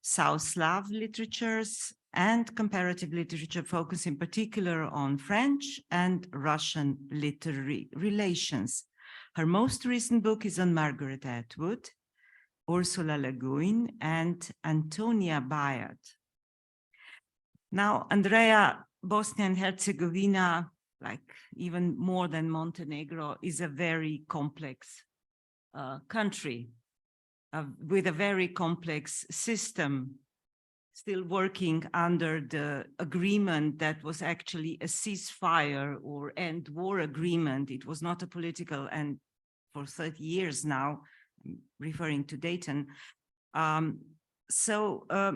South Slav literatures, and comparative literature, focus in particular on French and Russian literary relations. Her most recent book is on Margaret Atwood, Ursula Le Guin, and Antonia Bayard. Now, Andrea, Bosnia and Herzegovina, like even more than Montenegro, is a very complex country with a very complex system, still working under the agreement that was actually a ceasefire or end war agreement. It was not a political, and for 30 years now, referring to Dayton. The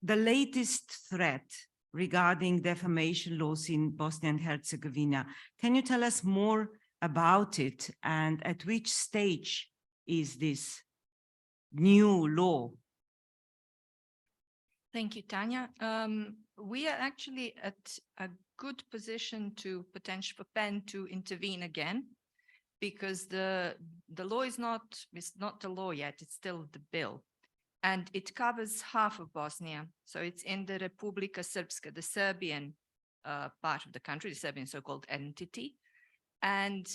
latest threat regarding defamation laws in Bosnia and Herzegovina, can you tell us more about it and at which stage is this new law? Thank you, Tanja. We are actually at a good position to potentially for PEN to intervene again, because the law is not the law yet, it's still the bill. And it covers half of Bosnia. So it's in the Republika Srpska, the Serbian part of the country, the Serbian so-called entity. And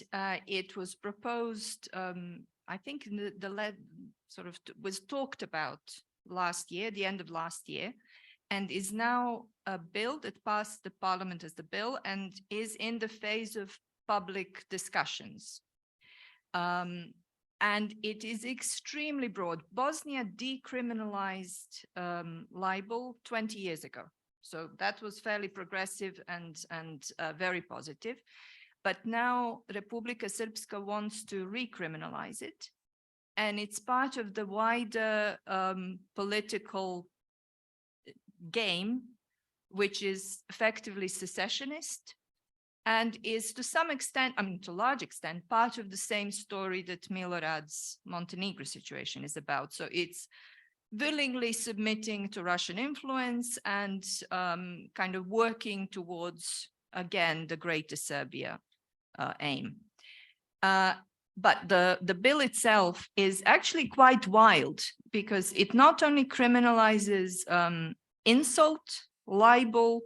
it was proposed, I think was talked about last year, the end of last year, and is now a bill that passed the parliament as the bill and is in the phase of public discussions. And it is extremely broad. Bosnia decriminalized libel 20 years ago. So that was fairly progressive and very positive. But now Republika Srpska wants to recriminalize it. And it's part of the wider political game, which is effectively secessionist and is to some extent, I mean, to a large extent, part of the same story that Milorad's Montenegro situation is about. So it's willingly submitting to Russian influence and kind of working towards, again, the Greater Serbia aim. But the bill itself is actually quite wild because it not only criminalizes insult, libel,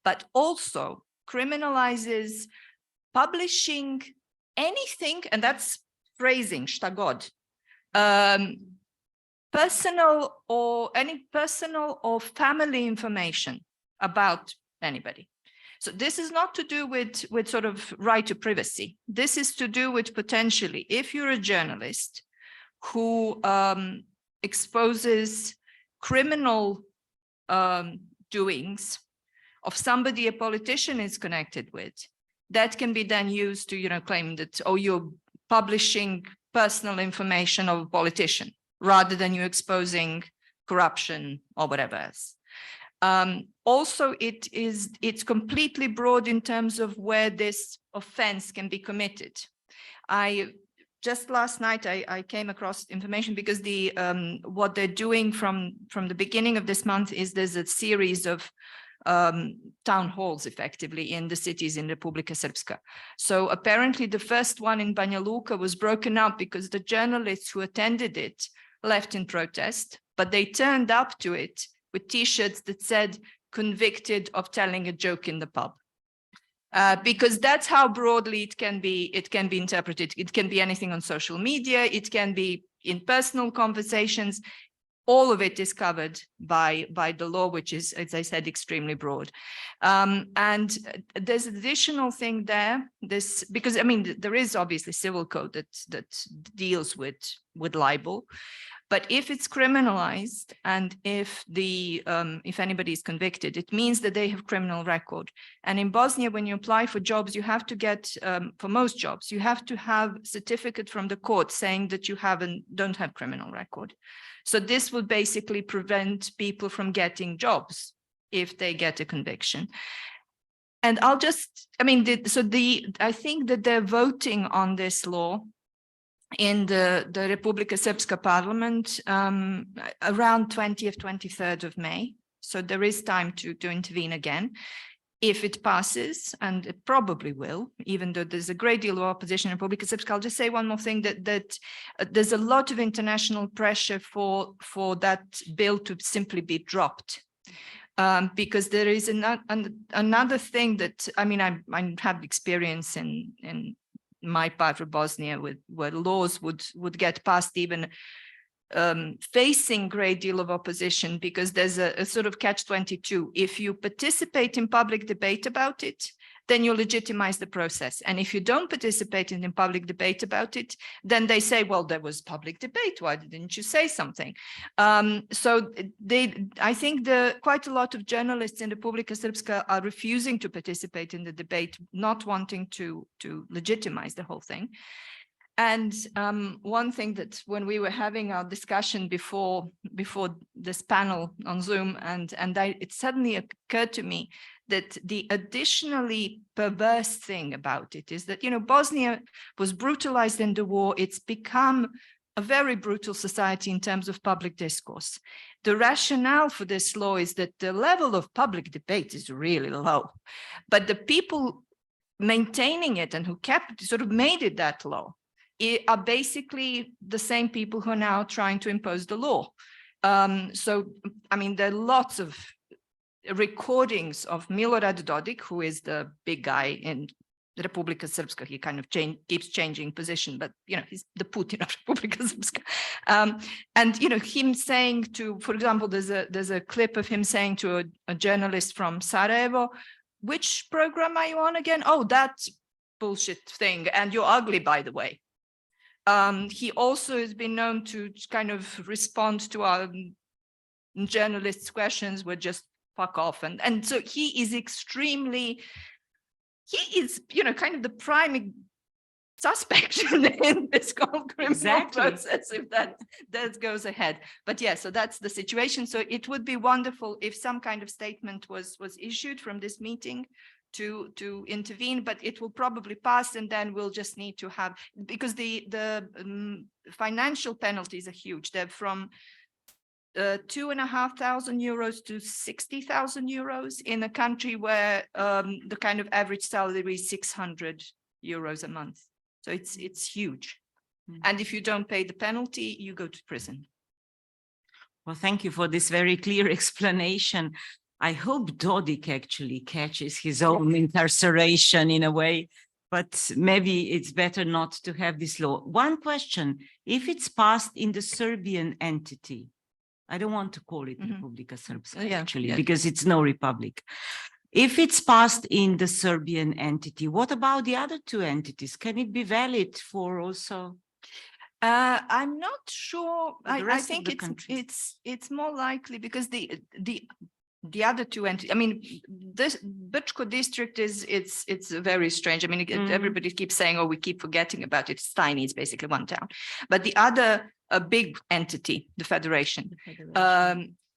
but also criminalizes publishing anything, and that's phrasing, šta god, personal or family information about anybody. So this is not to do with sort of right to privacy. This is to do with potentially, if you're a journalist who exposes criminal doings of somebody a politician is connected with, that can be then used to, you know, claim that, oh, you're publishing personal information of a politician rather than you exposing corruption or whatever else. Also, it's completely broad in terms of where this offense can be committed. Just last night, I came across information because what they're doing from the beginning of this month is there's a series of town halls effectively in the cities in Republika Srpska. So apparently the first one in Banja Luka was broken up because the journalists who attended it left in protest, but they turned up to it with T-shirts that said convicted of telling a joke in the pub. Because that's how broadly it can be interpreted. It can be anything on social media, it can be in personal conversations. All of it is covered by the law, which is, as I said, extremely broad. And there's an additional thing there, because I mean, there is obviously civil code that deals with libel. But if it's criminalized and if anybody is convicted, it means that they have criminal record. And in Bosnia, when you apply for jobs, you have to get, for most jobs, you have to have certificate from the court saying that you don't have criminal record. So this would basically prevent people from getting jobs if they get a conviction. And I think that they're voting on this law in the Republika Srpska parliament around 20th, 23rd of May. So there is time to intervene again if it passes, and it probably will, even though there's a great deal of opposition in Republika Srpska. I'll just say one more thing, that there's a lot of international pressure for that bill to simply be dropped. Because there is another thing that, I mean, I have experience in my part of Bosnia where laws would get passed even facing great deal of opposition, because there's a sort of catch-22. If you participate in public debate about it, then you legitimize the process. And if you don't participate in public debate about it, then they say, well, there was public debate. Why didn't you say something? So I think quite a lot of journalists in Republika Srpska are refusing to participate in the debate, not wanting to legitimize the whole thing. And one thing that when we were having our discussion before this panel on Zoom, it suddenly occurred to me that the additionally perverse thing about it is that, you know, Bosnia was brutalized in the war. It's become a very brutal society in terms of public discourse. The rationale for this law is that the level of public debate is really low, but the people maintaining it and who made it that low are basically the same people who are now trying to impose the law. So, I mean, there are lots of recordings of Milorad Dodik, who is the big guy in Republika Srpska. He kind of keeps changing position, but, you know, he's the Putin of Republika Srpska. And, you know, him saying to, for example, there's a clip of him saying to a journalist from Sarajevo, which program are you on again? Oh, that bullshit thing. And you're ugly, by the way. He also has been known to kind of respond to our journalists' questions with just fuck off. And so he is, you know, kind of the prime suspect in this criminal process, if that goes ahead. But yeah, so that's the situation. So it would be wonderful if some kind of statement was issued from this meeting to intervene, but it will probably pass, and then we'll just need to have, because the financial penalties are huge. They're from 2,500 euros to 60,000 euros in a country where the kind of average salary is 600 euros a month. So it's huge. And if you don't pay the penalty, you go to prison. Well, thank you for this very clear explanation. I hope Dodik actually catches his own incarceration in a way, but maybe it's better not to have this law. One question, if it's passed in the Serbian entity, I don't want to call it Republika Srpska, actually, because it's no republic. If it's passed in the Serbian entity, what about the other two entities? Can it be valid for also? I'm not sure. I rest of think the countries? it's more likely because the other two entities. I mean, this Brčko district it's very strange. I mean, everybody keeps saying, "Oh, we keep forgetting about it." It's tiny. It's basically one town. But the other big entity, the federation,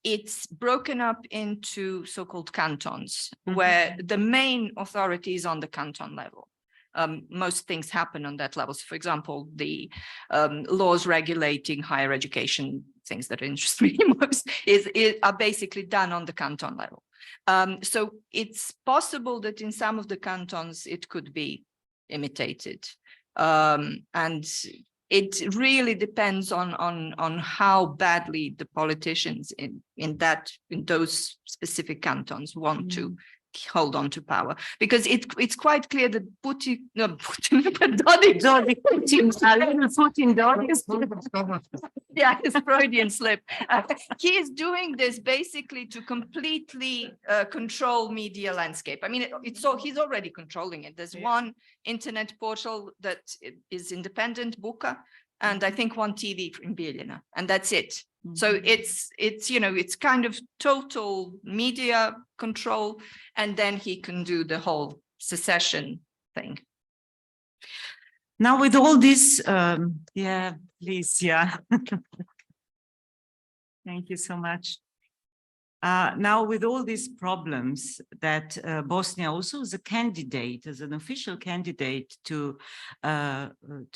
it's broken up into so-called cantons, where the main authority is on the canton level. Most things happen on that level. So, for example, the laws regulating higher education, things that interest me most, are basically done on the canton level. So it's possible that in some of the cantons it could be imitated, and it really depends on how badly the politicians in those specific cantons want to hold on to power, because it's quite clear that Putin, yeah, it's Freudian slip. He is doing this basically to completely control media landscape. I mean, he's already controlling it. There's one internet portal that is independent, Buka, and I think one TV in Bijeljina, and that's it. So it's kind of total media control, and then he can do the whole secession thing. Now with all this, yeah, please, yeah. Thank you so much. Now with all these problems that Bosnia also is a candidate, as an official candidate to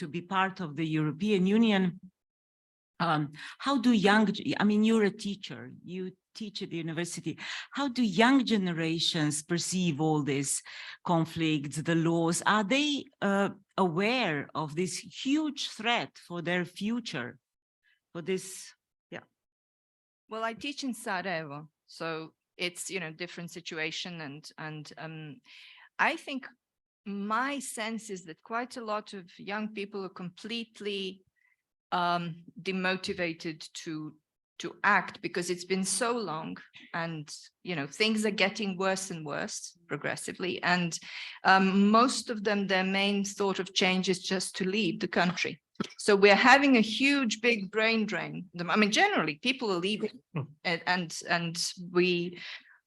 be part of the European Union, how do I mean, you're a teacher, you teach at the university. How do young generations perceive all these conflicts, the laws? Are they aware of this huge threat for their future, for this? Yeah. Well, I teach in Sarajevo, so it's, different situation. And I think my sense is that quite a lot of young people are completely demotivated to act, because it's been so long, and things are getting worse and worse progressively, and most of them, their main thought of change is just to leave the country. So we're having a huge big brain drain. I mean, generally people are leaving, and we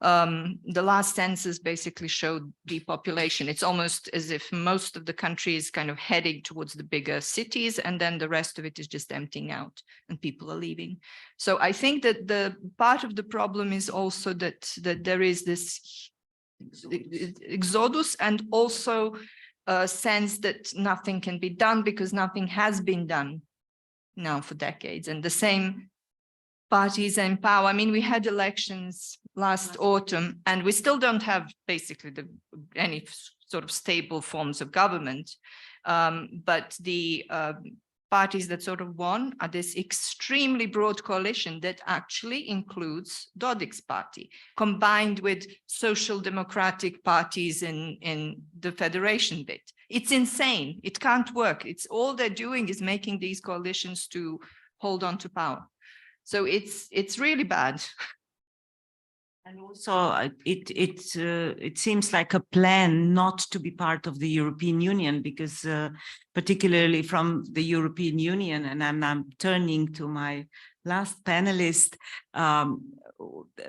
the last census basically showed depopulation. It's almost as if most of the country is kind of heading towards the bigger cities, and then the rest of it is just emptying out and people are leaving. So I think that the part of the problem is also that there is this exodus, and also a sense that nothing can be done because nothing has been done now for decades, and the same parties in power. I mean, we had elections last autumn, and we still don't have basically any sort of stable forms of government. But the parties that sort of won are this extremely broad coalition that actually includes Dodik's party, combined with social democratic parties in the federation bit. It's insane. It can't work. It's all they're doing is making these coalitions to hold on to power. So it's really bad. And also it seems like a plan not to be part of the European Union, because particularly from the European Union, and I'm turning to my last panelist,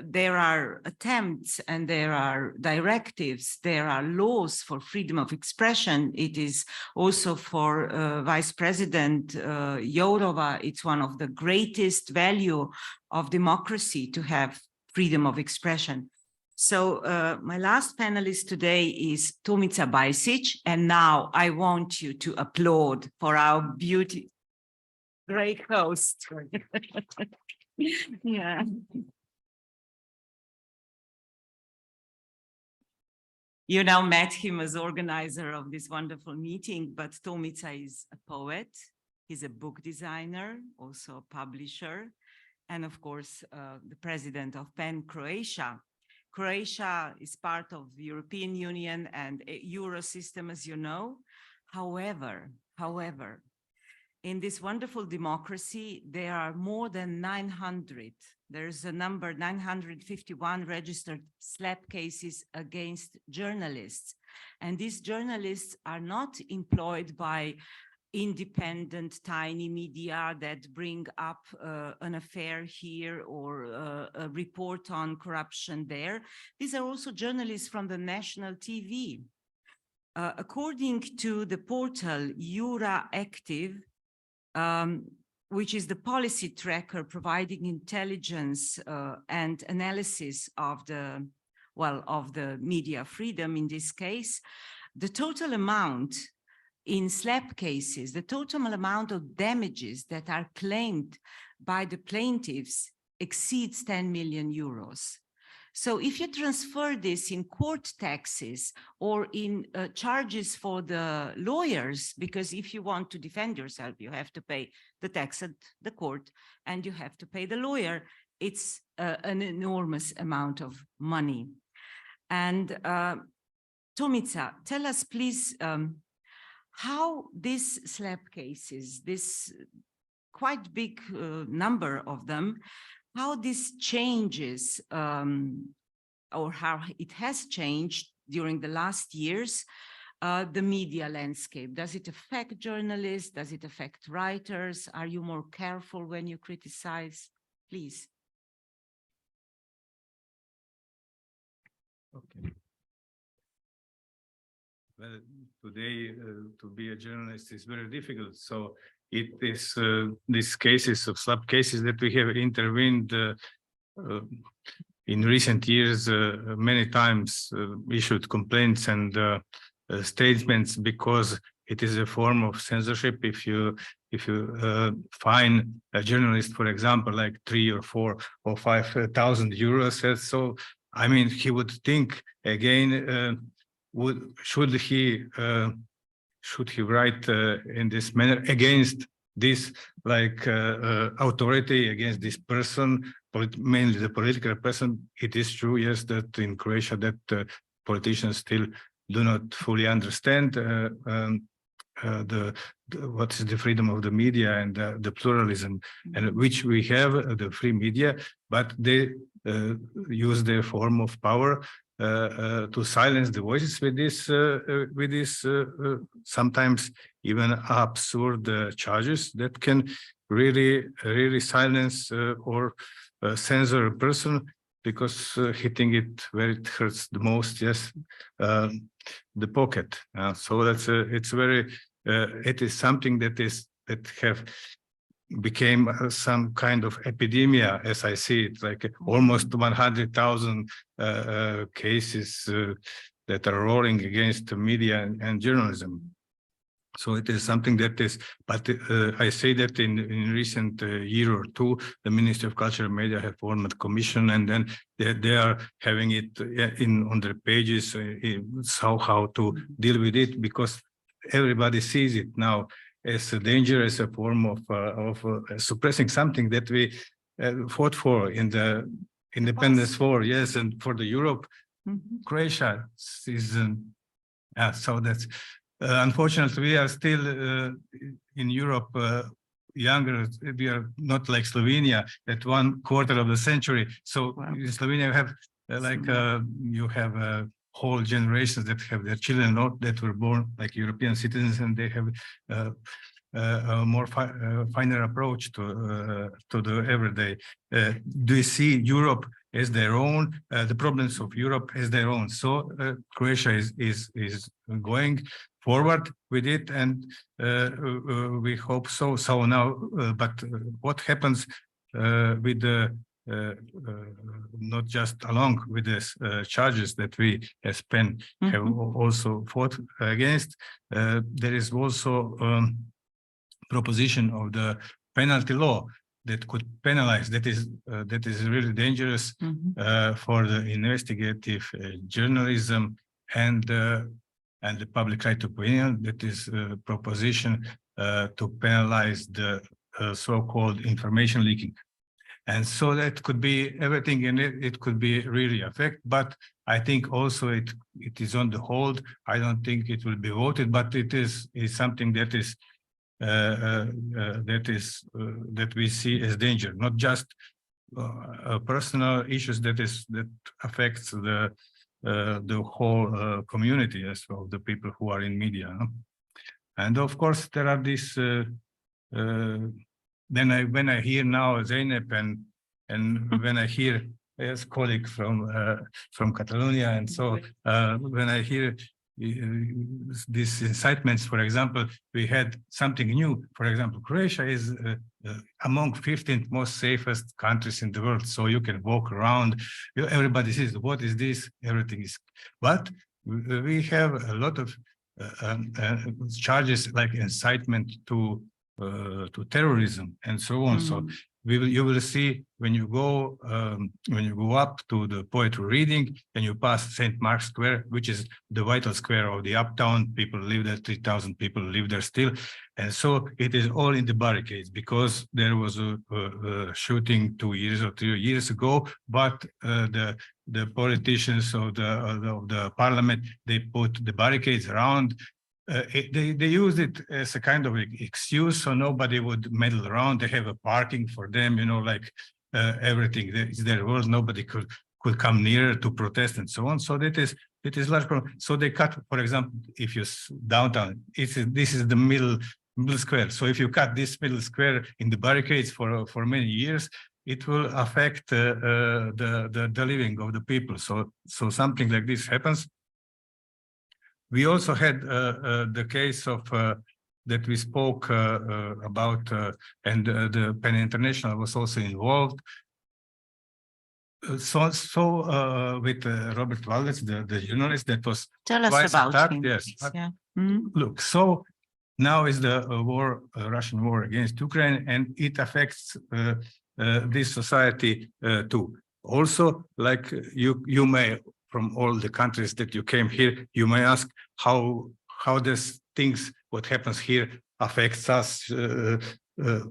there are attempts and there are directives, there are laws for freedom of expression. It is also for Vice President Jourova, it's one of the greatest value of democracy to have freedom of expression. So my last panelist today is Tomica Bajsić, and now I want you to applaud for our great host. Yeah. You now met him as organizer of this wonderful meeting, but Tomica is a poet. He's a book designer, also a publisher, and of course, the president of PEN Croatia. Croatia is part of the European Union and Euro system, as you know. However, in this wonderful democracy, there are more than 900. There's a number 951 registered slap cases against journalists. And these journalists are not employed by independent tiny media that bring up an affair here or a report on corruption there. These are also journalists from the national TV. According to the portal Jura Active, which is the policy tracker providing intelligence and analysis of the media freedom in this case, the total amount in slap cases, the total amount of damages that are claimed by the plaintiffs exceeds 10 million euros. So if you transfer this in court taxes or in charges for the lawyers, because if you want to defend yourself, you have to pay the tax at the court and you have to pay the lawyer, it's an enormous amount of money. And Tomica, tell us please, how these slap cases, this quite big number of them, how this changes or how it has changed during the last years, the media landscape. Does it affect journalists? Does it affect writers? Are you more careful when you criticize? Please. Okay. Well, today to be a journalist is very difficult. So it is these cases of slap cases that we have intervened in recent years, many times issued complaints and statements because it is a form of censorship. If you fine a journalist, for example, like 3,000 or 4,000 or 5,000 euros, so I mean he would think again. Should he write in this manner against this authority, against this person, mainly the political person? It is true, yes, that in Croatia that politicians still do not fully understand what is the freedom of the media and the pluralism, and which we have the free media, but they use their form of power to silence the voices with this sometimes even absurd charges that can really silence or censor a person because hitting it where it hurts the most, yes, the pocket. So that's it's very it is something that have became some kind of epidemia, as I see it, like almost 100,000 cases that are roaring against the media and journalism. So it is something that is, but I say that in recent year or two, the Ministry of Culture and Media have formed a commission, and then they are having it on their pages, how to deal with it, because everybody sees it now as a danger, as a form of suppressing something that we fought for in the independence war, yes, and for the Europe. Croatia is, so that's unfortunately we are still in Europe younger. We are not like Slovenia at 1/4 of the century. So in Slovenia you have you have whole generations that have their children that were born like European citizens, and they have a more finer approach to the everyday. Do you see Europe as their own, the problems of Europe as their own? So Croatia is going forward with it, and we hope so. So now, but what happens with the not just along with this charges that we as PEN have also fought against. There is also proposition of the penalty law that could penalize. That is really dangerous for the investigative journalism and the public right to opinion. That is a proposition to penalize the so-called information leaking. And so that could be everything in it. It could be really affect, but I think also it is on the hold. I don't think it will be voted, but it is something that is that we see as danger, not just personal issues that affects the whole community as well, the people who are in media. No? And of course there are these. When I hear now Zeynep and when I hear as colleague from Catalonia, and so when I hear these incitements, for example, we had something new. For example, Croatia is among 15th most safest countries in the world. So you can walk around, everybody says, what is this? Everything is, but we have a lot of charges like incitement to terrorism and so on. So you will see when you go up to the poetry reading and you pass St. Mark's Square, which is the vital square of the uptown. People live there, 3,000 people live there still, and so it is all in the barricades because there was a shooting 2 years or 3 years ago. But the politicians of the parliament, they put the barricades around. They used it as a kind of excuse so nobody would meddle around. They have a parking for them, you know, like everything is their world. Nobody could come near to protest and so on. So it is large problem. So they cut, for example, if you downtown, this is the middle square. So if you cut this middle square in the barricades for many years, it will affect the living of the people. So something like this happens. We also had the case of that we spoke about, and the PEN International was also involved. So with Robert Valdes, the journalist that was Tell us about attacked. him. Yes. Yeah. Look, so now is the war, Russian war against Ukraine, and it affects this society too. Also, like you may, from all the countries that you came here, you may ask how does things, what happens here affects us.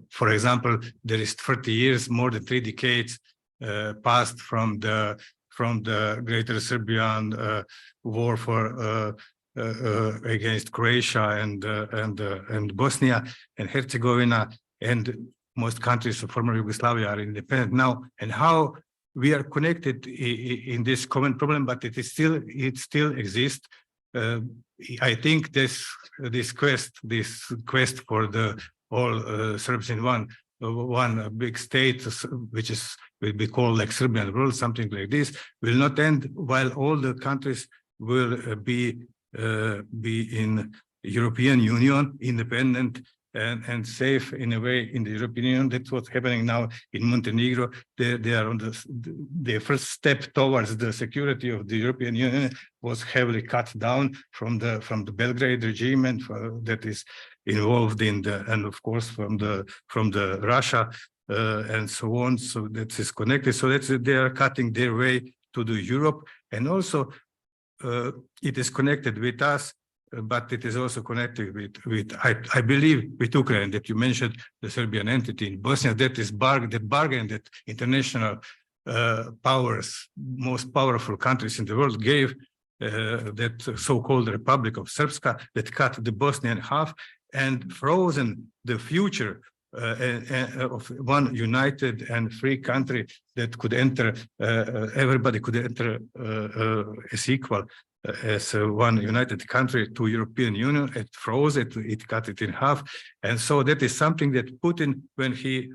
For example, there is 30 years, more than 3 decades passed from the Greater Serbian war for against Croatia and Bosnia and Herzegovina, and most countries of former Yugoslavia are independent now, and how we are connected in this common problem, but it still exists. I think this quest for the all Serbs in one big state, which will be called like Serbian world, something like this, will not end while all the countries will be in European Union, independent and safe in a way in the European Union. That's what's happening now in Montenegro. They are on the first step towards the security of the European Union was heavily cut down from the Belgrade regime, and that is involved in and of course from the Russia and so on. So that is connected. So they are cutting their way to the Europe, and also it is connected with us. But it is also connected with I believe, with Ukraine, that you mentioned the Serbian entity in Bosnia, that is bargain that international powers, most powerful countries in the world gave that so-called Republic of Srpska, that cut the Bosnian half and frozen the future of one united and free country that could enter, everybody could enter as equal. As one united country to European Union. It froze it, it cut it in half. And so that is something that Putin, when he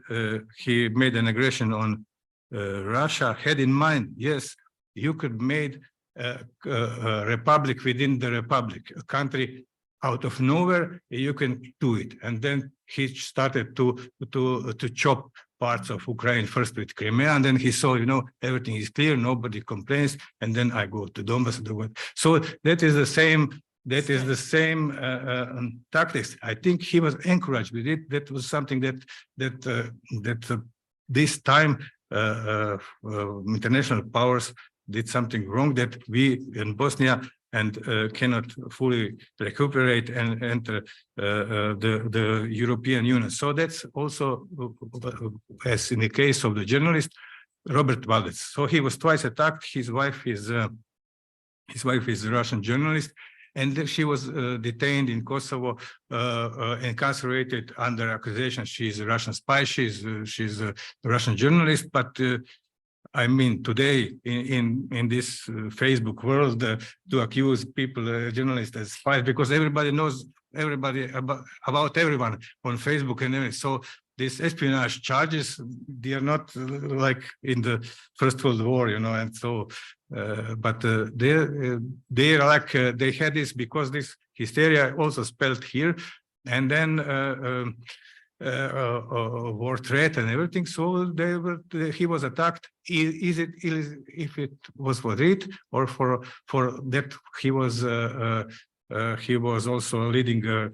made an aggression on Russia, had in mind. Yes, you could make a republic within the republic, a country out of nowhere, you can do it. And then he started to chop parts of Ukraine, first with Crimea, and then he saw, you know, everything is clear, nobody complains, and then I go to Donbass. So that is the same. That is the same tactics. I think he was encouraged with it. That was something that this time international powers did something wrong, that we in Bosnia and cannot fully recuperate and enter the European Union. So that's also, as in the case of the journalist Robert Valdez. So he was twice attacked. His wife is a Russian journalist, and she was detained in Kosovo, incarcerated under accusation she's a Russian spy. She's a Russian journalist, but I mean, today in this Facebook world, to accuse people, journalists, as spies, because everybody knows everybody about everyone on Facebook and everything. So these espionage charges, they are not like in the First World War, you know, and so, but they are like, they had this because this hysteria also spelled here, and then war threat and everything. So he was attacked. If it was for it or for that he was also leading a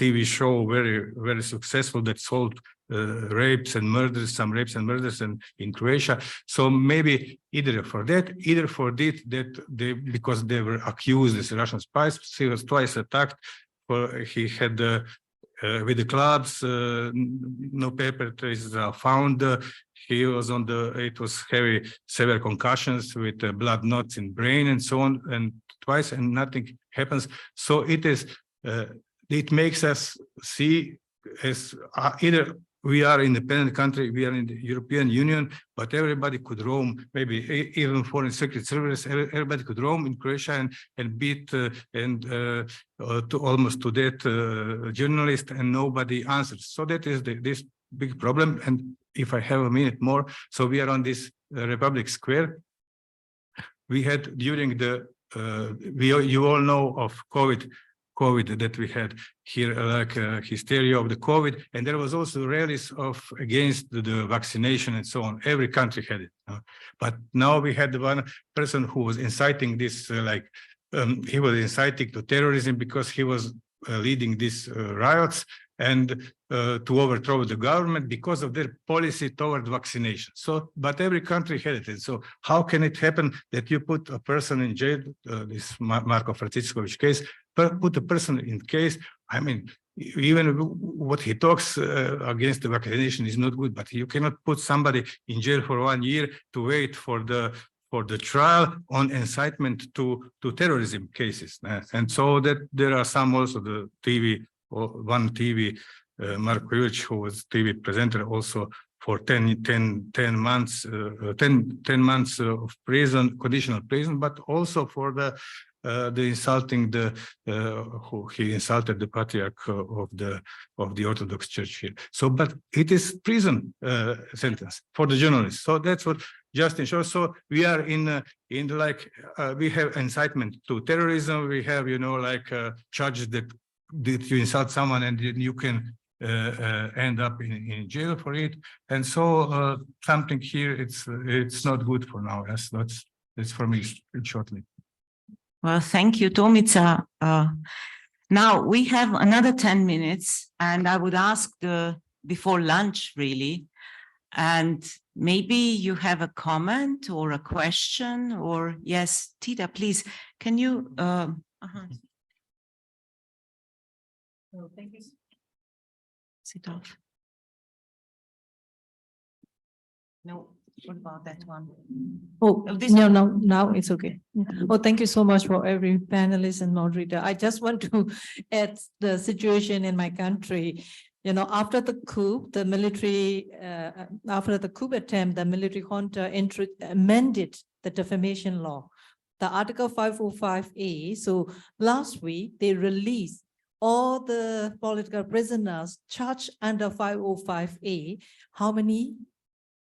TV show, very successful, that solved rapes and murders, some rapes and murders in Croatia. So maybe either for that, either for that because they were accused as Russian spies. He was twice attacked. He had with the clubs, no paper traces are found. He was it was heavy, severe concussions with blood knots in brain and so on, and twice, and nothing happens. So it is, it makes us see as either we are an independent country, we are in the European Union, but everybody could roam, maybe even foreign secret service, everybody could roam in Croatia and beat almost to death journalist, and nobody answers. So that is this big problem. And if I have a minute more, so we are on this Republic Square. We had during the, you all know of COVID that we had here, like hysteria of the COVID, and there was also rallies against the vaccination and so on. Every country had it, but now we had one person who was inciting this, he was inciting to terrorism because he was leading these riots and to overthrow the government because of their policy toward vaccination. So, but every country had it. And so how can it happen that you put a person in jail, this Marko Francisković case, put a person in case? I mean, even what he talks against the vaccination is not good, but you cannot put somebody in jail for 1 year to wait for the trial on incitement to terrorism cases. And so that there are some also the TV, one TV, Marko Ilić, who was TV presenter also for 10 months of prison, conditional prison, but also for the insulting who he insulted the patriarch of the Orthodox Church here. So, but it is prison sentence for the journalists. So that's what Justin shows. So we are in we have incitement to terrorism. We have, you know, charges that you insult someone and you can end up in jail for it. And so something here, it's not good for now. That's for me shortly. Well, thank you, Tomica. Now we have another 10 minutes, and I would ask before lunch, really, and maybe you have a comment or a question, or yes, Tita, please, can you? Oh, thank you. Sit off. No. What about that one? Oh, no, now it's okay. Oh, thank you so much for every panelist and moderator. I just want to add the situation in my country. You know, after the coup, the military, after the coup attempt, the military junta amended the defamation law, the Article 505A. So last week, they released all the political prisoners charged under 505A. How many?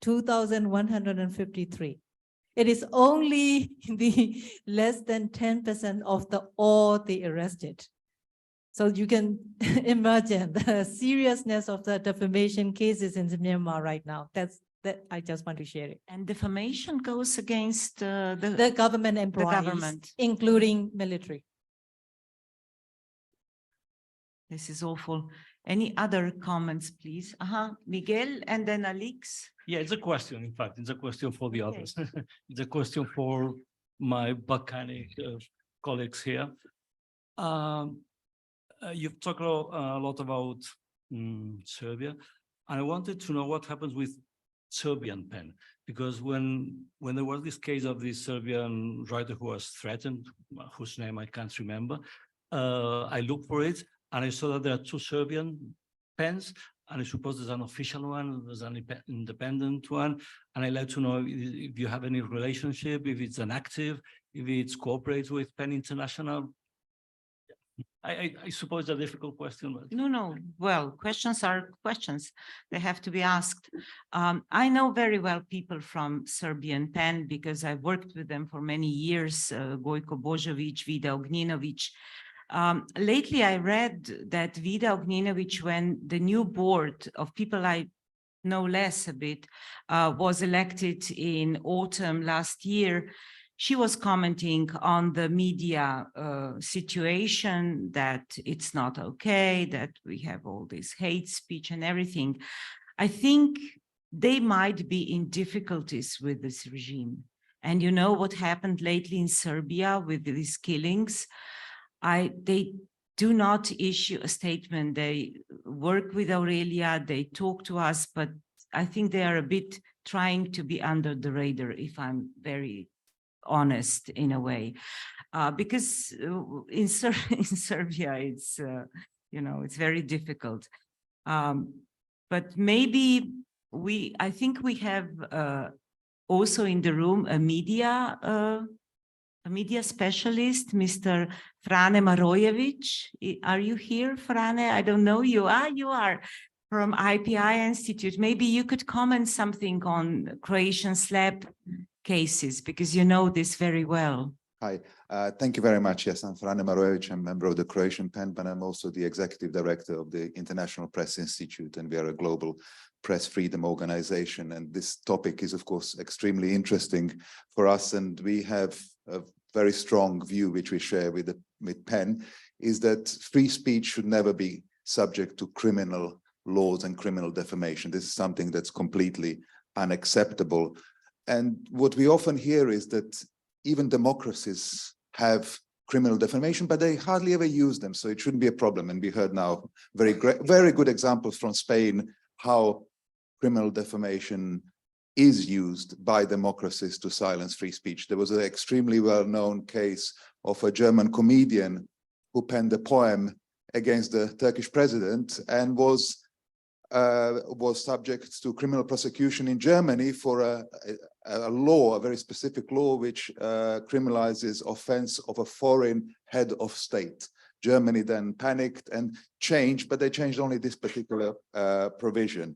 2,153. It is only the less than 10% of all they arrested. So you can imagine the seriousness of the defamation cases in Myanmar right now. That I just want to share it. And defamation goes against the The government employees, government. including military. This is awful. Any other comments, please? Miguel and then Alix. Yeah, it's a question, in fact, it's a question for the Okay. others. It's a question for my Balkanic colleagues here. You've talked a lot about Serbia, and I wanted to know what happens with Serbian pen, because when there was this case of this Serbian writer who was threatened, whose name I can't remember, I looked for it and I saw that there are two Serbian pens, and I suppose there's an official one, there's an independent one, and I'd like to know if you have any relationship, if it's an active, if it's cooperates with PEN International. I suppose a difficult question, but No. Well, questions are questions. They have to be asked. I know very well people from Serbian PEN because I worked with them for many years, Gojko Božović, Vida Ognjenović. Lately, I read that Vida Ognjenović, when the new board of people I know less a bit, was elected in autumn last year, she was commenting on the media situation, that it's not okay, that we have all this hate speech and everything. I think they might be in difficulties with this regime. And you know what happened lately in Serbia with these killings? They do not issue a statement. They work with Aurelia, they talk to us, but I think they are a bit trying to be under the radar, if I'm very honest in a way, because in Serbia, it's, it's very difficult. But maybe I think we have also in the room a media specialist, Mr. Frane Marojević. Are you here, Frane? I don't know you. You are from IPI Institute. Maybe you could comment something on Croatian slap cases, because you know this very well. Hi, thank you very much. Yes, I'm Frane Marojević. I'm a member of the Croatian PEN, but I'm also the executive director of the International Press Institute, and we are a global press freedom organization. And this topic is, of course, extremely interesting for us. And we have a very strong view, which we share with PEN, is that free speech should never be subject to criminal laws and criminal defamation. This is something that's completely unacceptable. And what we often hear is that even democracies have criminal defamation, but they hardly ever use them, so it shouldn't be a problem. And we heard now very good examples from Spain how criminal defamation is used by democracies to silence free speech. There was an extremely well-known case of a German comedian who penned a poem against the Turkish president and was subject to criminal prosecution in Germany for a law, a very specific law, which criminalizes offense of a foreign head of state. Germany then panicked and changed, but they changed only this particular provision.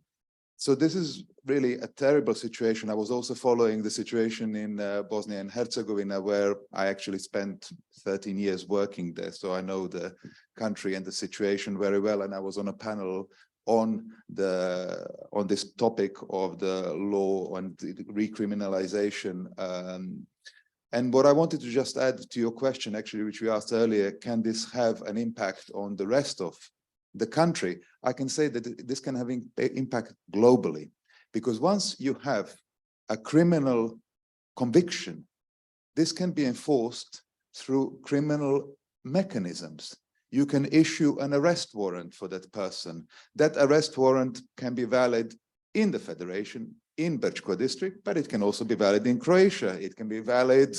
So this is really a terrible situation. I was also following the situation in Bosnia and Herzegovina, where I actually spent 13 years working there. So I know the country and the situation very well. And I was on a panel on this topic of the law and the recriminalization. And what I wanted to just add to your question, actually, which we asked earlier, can this have an impact on the rest of the country? I can say that this can have an impact globally, because once you have a criminal conviction, this can be enforced through criminal mechanisms. You can issue an arrest warrant for that person. That arrest warrant can be valid in the Federation, in Brčko district, but it can also be valid in Croatia. It can be valid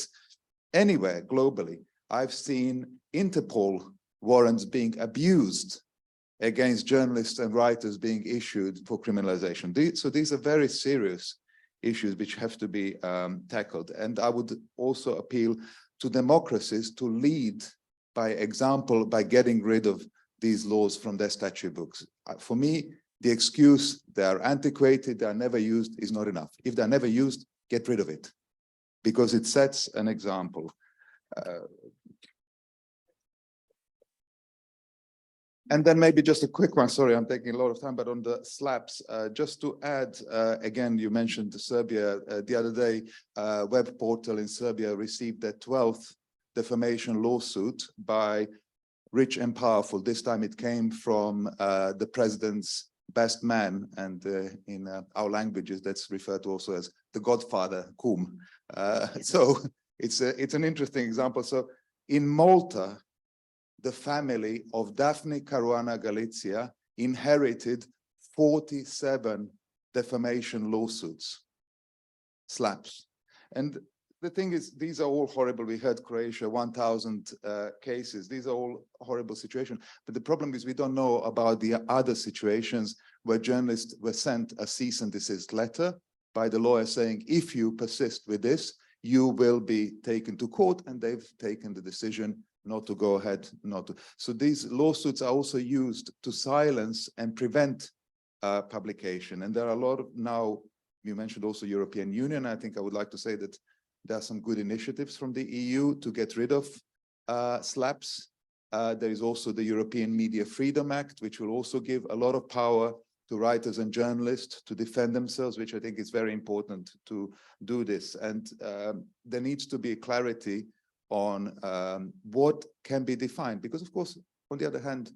anywhere globally. I've seen Interpol warrants being abused against journalists and writers being issued for criminalization. So these are very serious issues which have to be tackled. And I would also appeal to democracies to lead by example, by getting rid of these laws from their statute books. For me, the excuse they are antiquated, they are never used is not enough. If they're never used, get rid of it, because it sets an example. And then maybe just a quick one, sorry, I'm taking a lot of time, but on the slaps, just to add, again, you mentioned Serbia, the other day, web portal in Serbia received their 12th defamation lawsuit by rich and powerful. This time it came from the president's best man, and in our languages, that's referred to also as the godfather, Kum. So it's an interesting example. So in Malta, the family of Daphne Caruana Galizia inherited 47 defamation lawsuits, slaps. And the thing is, these are all horrible. We heard Croatia, 1,000 cases. These are all horrible situations. But the problem is we don't know about the other situations where journalists were sent a cease and desist letter by the lawyer saying, if you persist with this, you will be taken to court, and they've taken the decision not to go ahead, not to. So these lawsuits are also used to silence and prevent publication. And there are a lot of now, you mentioned also European Union. I think I would like to say that there are some good initiatives from the EU to get rid of slaps. There is also the European Media Freedom Act, which will also give a lot of power to writers and journalists to defend themselves, which I think is very important to do this. And there needs to be clarity on what can be defined, because of course, on the other hand,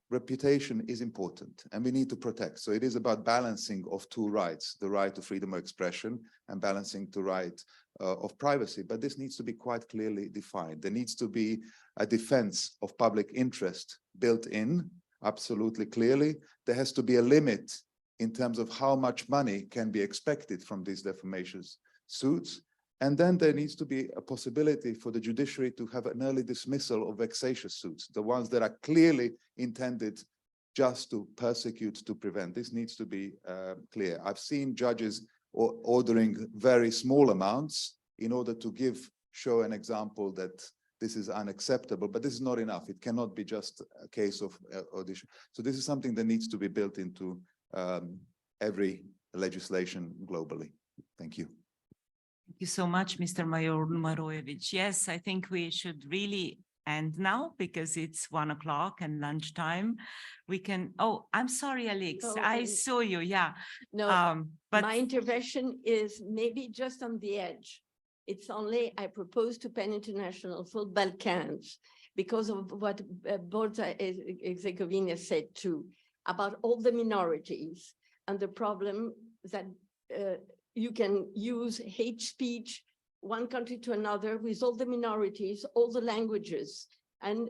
reputation is important and we need to protect. So it is about balancing of two rights, the right to freedom of expression and balancing the right of privacy. But this needs to be quite clearly defined. There needs to be a defense of public interest built in, absolutely clearly. There has to be a limit in terms of how much money can be expected from these defamation suits. And then there needs to be a possibility for the judiciary to have an early dismissal of vexatious suits, the ones that are clearly intended just to persecute, to prevent. This needs to be clear. I've seen judges ordering very small amounts in order to show an example that this is unacceptable, but this is not enough. It cannot be just a case of audition. So this is something that needs to be built into every legislation globally. Thank you. Thank you so much, Mr. Marojević. Yes, I think we should really end now because it's 1 o'clock and lunchtime. We can, oh, I'm sorry, Alex, Oh, I saw you, yeah. No, But my intervention is maybe just on the edge. It's only, I propose to Pen International for Balkans because of what Herzegovina said too, about all the minorities and the problem that you can use hate speech one country to another with all the minorities, all the languages. And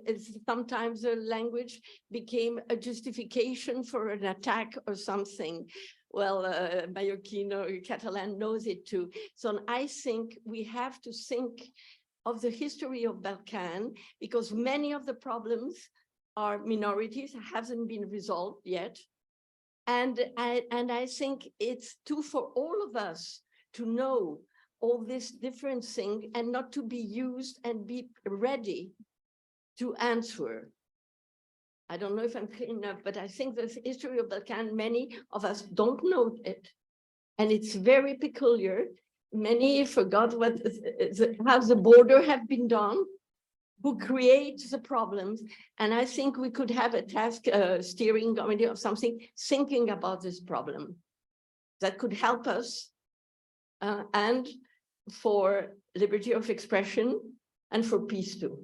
sometimes the language became a justification for an attack or something. Well, Mallorquin or Catalan knows it too. So I think we have to think of the history of Balkan because many of the problems are minorities, haven't been resolved yet. And I think it's too for all of us to know all this different thing and not to be used and be ready to answer. I don't know if I'm clear enough, but I think the history of Balkan, many of us don't know it. And it's very peculiar. Many forgot how the border have been done, who creates the problems. And I think we could have a task steering committee or something thinking about this problem that could help us and for liberty of expression and for peace too.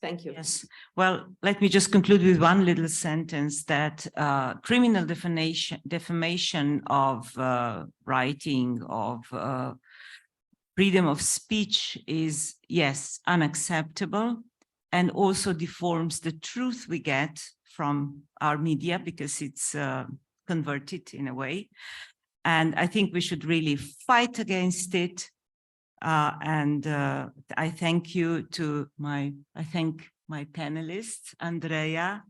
Thank you. yes, well, let me just conclude with one little sentence that criminal defamation of writing, of freedom of speech is, yes, unacceptable and also deforms the truth we get from our media because it's converted in a way. And I think we should really fight against it. I thank you to I thank my panelists, Andrea,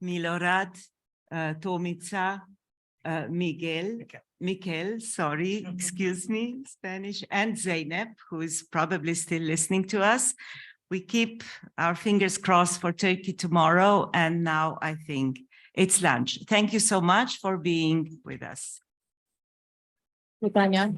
Milorad, Tomica, Miquel, sorry, excuse me, Spanish, and Zeynep, who is probably still listening to us. We keep our fingers crossed for Turkey tomorrow, and now I think it's lunch. Thank you so much for being with us. Tanja.